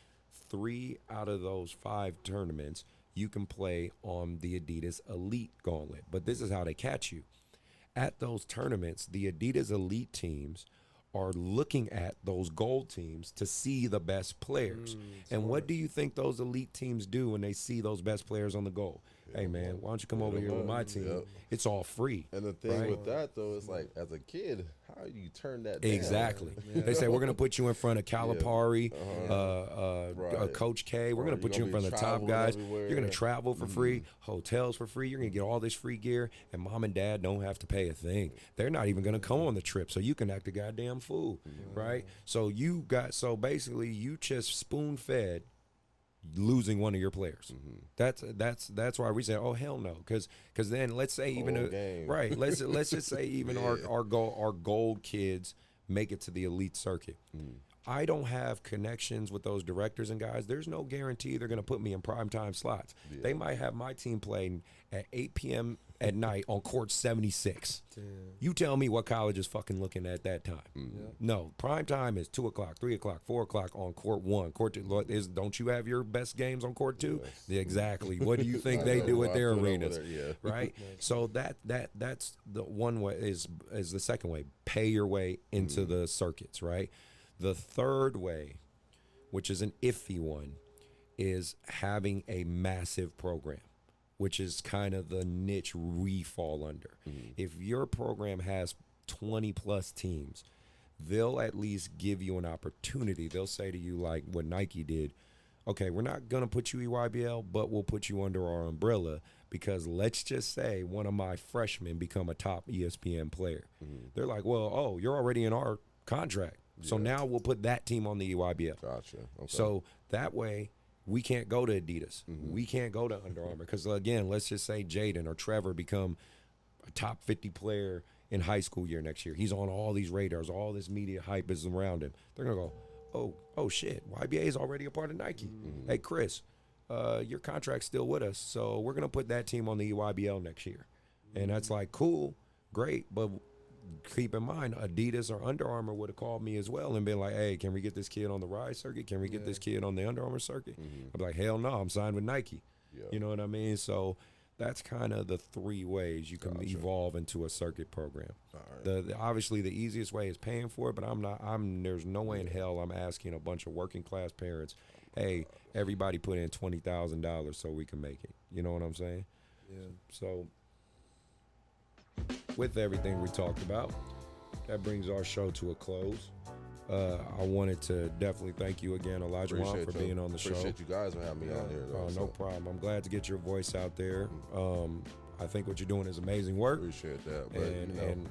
3 out of those 5 tournaments, you can play on the Adidas Elite Gauntlet. But this is how they catch you. At those tournaments, the Adidas Elite teams are looking at those gold teams to see the best players. And what do you think those elite teams do when they see those best players on the gold? Hey, man, why don't you come over here with my team? It's all free. And the thing with that, though, is like, as a kid, how do you turn that down? Exactly. They say, we're going to put you in front of Calipari, Coach K. We're going to put you in front of the top guys. You're going to travel for free, hotels for free. You're going to get all this free gear, and mom and dad don't have to pay a thing. They're not even going to come on the trip, so you can act a goddamn fool, right? So basically, you just spoon-fed losing one of your players. That's why we say, oh hell no, because then let's say let's just say even our gold kids make it to the elite circuit. I don't have connections with those directors and guys. There's no guarantee they're going to put me in primetime slots. They might have my team playing at 8 p.m. at night on court 76. Damn. You tell me what college is fucking looking at that time. No, prime time is 2 o'clock, 3 o'clock, 4 o'clock on court 1. Court 2 don't you have your best games on court 2? Yes. Exactly. What do you think they do at their arenas? Right? So that's the one way is the second way. Pay your way into the circuits, right? The third way, which is an iffy one, is having a massive program, which is kind of the niche we fall under. If your program has 20 plus teams, they'll at least give you an opportunity. They'll say to you, like what Nike did, okay, we're not going to put you EYBL, but we'll put you under our umbrella because let's just say one of my freshmen become a top ESPN player. They're like, well, you're already in our contract. So now we'll put that team on the EYBL. Gotcha. Okay. So that way we can't go to Adidas. We can't go to Under Armour because, again, let's just say Jaden or Trevor become a top 50 player in high school year next year. He's on all these radars. All this media hype is around him. They're going to go, oh, shit, YBA is already a part of Nike. Hey, Chris, your contract's still with us, so we're going to put that team on the EYBL next year. And that's like, cool, great, but keep in mind, Adidas or Under Armour would have called me as well and been like, hey, can we get this kid on the Rise circuit? Can we get this kid on the Under Armour circuit? I'd be like, hell no, I'm signed with Nike. You know what I mean? So that's kind of the 3 ways you can evolve into a circuit program. Obviously, the easiest way is paying for it, but there's no way in hell I'm asking a bunch of working class parents, hey, everybody put in $20,000 so we can make it. You know what I'm saying? Yeah. So with everything we talked about, that brings our show to a close. I wanted to definitely thank you again, Olajawan, for being on the show. Appreciate you guys for having me on here. Though, no problem. I'm glad to get your voice out there. I think what you're doing is amazing work. Appreciate that. But, and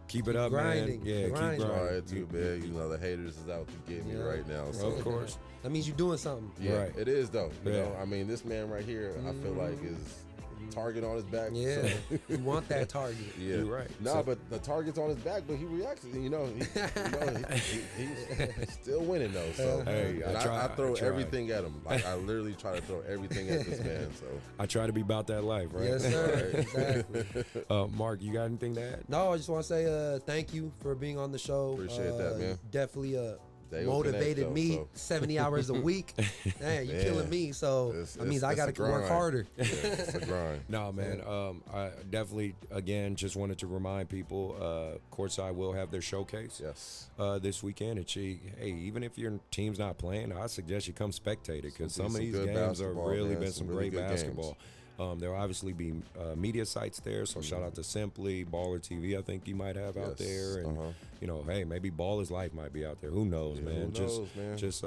keep it up, grinding. man. Yeah, keep grinding. Right, too, man. You know, the haters is out to get me right now. So. Of course. That means you're doing something. Yeah, right. It is, though. You know, I mean, this man right here, I feel like is target on his back. Yeah, So. you want that target. Yeah, you're right. No, but the target's on his back, but he reacts. He's still winning though. So hey, I throw everything at him. Like I literally try to throw everything at this man. So I try to be about that life, right? Yes, sir. Exactly. Mark, you got anything to add? No, I just want to say thank you for being on the show. Appreciate that, man. Definitely They motivated connect, me though, 70 hours a week. Man, you're killing me. So that means I got to work harder. Yeah, it's a grind. No, man. I definitely, again, just wanted to remind people, Courtside will have their showcase. Yes. This weekend. And hey, even if your team's not playing, I suggest you come spectate it because some of these games have really been some great basketball. There'll obviously be media sites there, so shout out to Simply, Baller TV. I think you might have out there, and hey, maybe Baller's Life might be out there. Who knows, man? Who knows, man? Just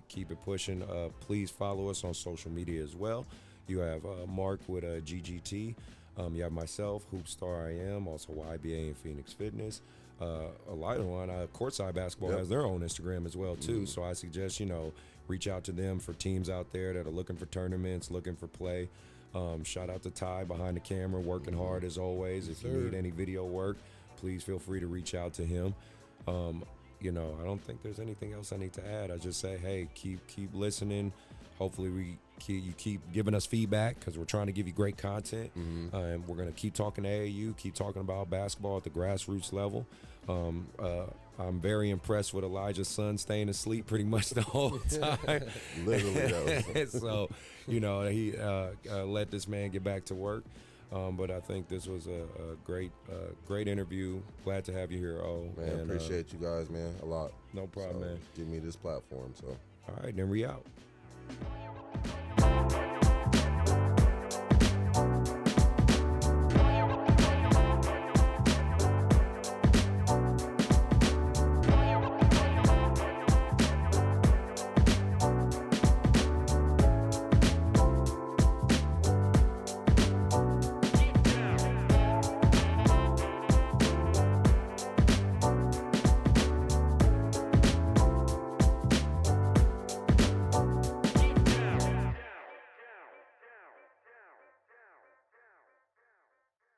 keep it pushing. Please follow us on social media as well. You have Mark with GGT. You have myself, Hoopstar I Am, also YBA and Phoenix Fitness. A lighter one, Courtside Basketball has their own Instagram as well too. So I suggest reach out to them for teams out there that are looking for tournaments, looking for play. Shout out to Ty behind the camera, working hard as always. If you need any video work, please feel free to reach out to him. I don't think there's anything else I need to add. I just say, hey, keep listening. Hopefully you keep giving us feedback because we're trying to give you great content. And we're going to keep talking to AAU, keep talking about basketball at the grassroots level. I'm very impressed with Elijah's son staying asleep pretty much the whole time. Literally, so, he let this man get back to work. But I think this was a great interview. Glad to have you here, Man, and, appreciate you guys, man, a lot. No problem, man. Give me this platform, so. All right, then we out.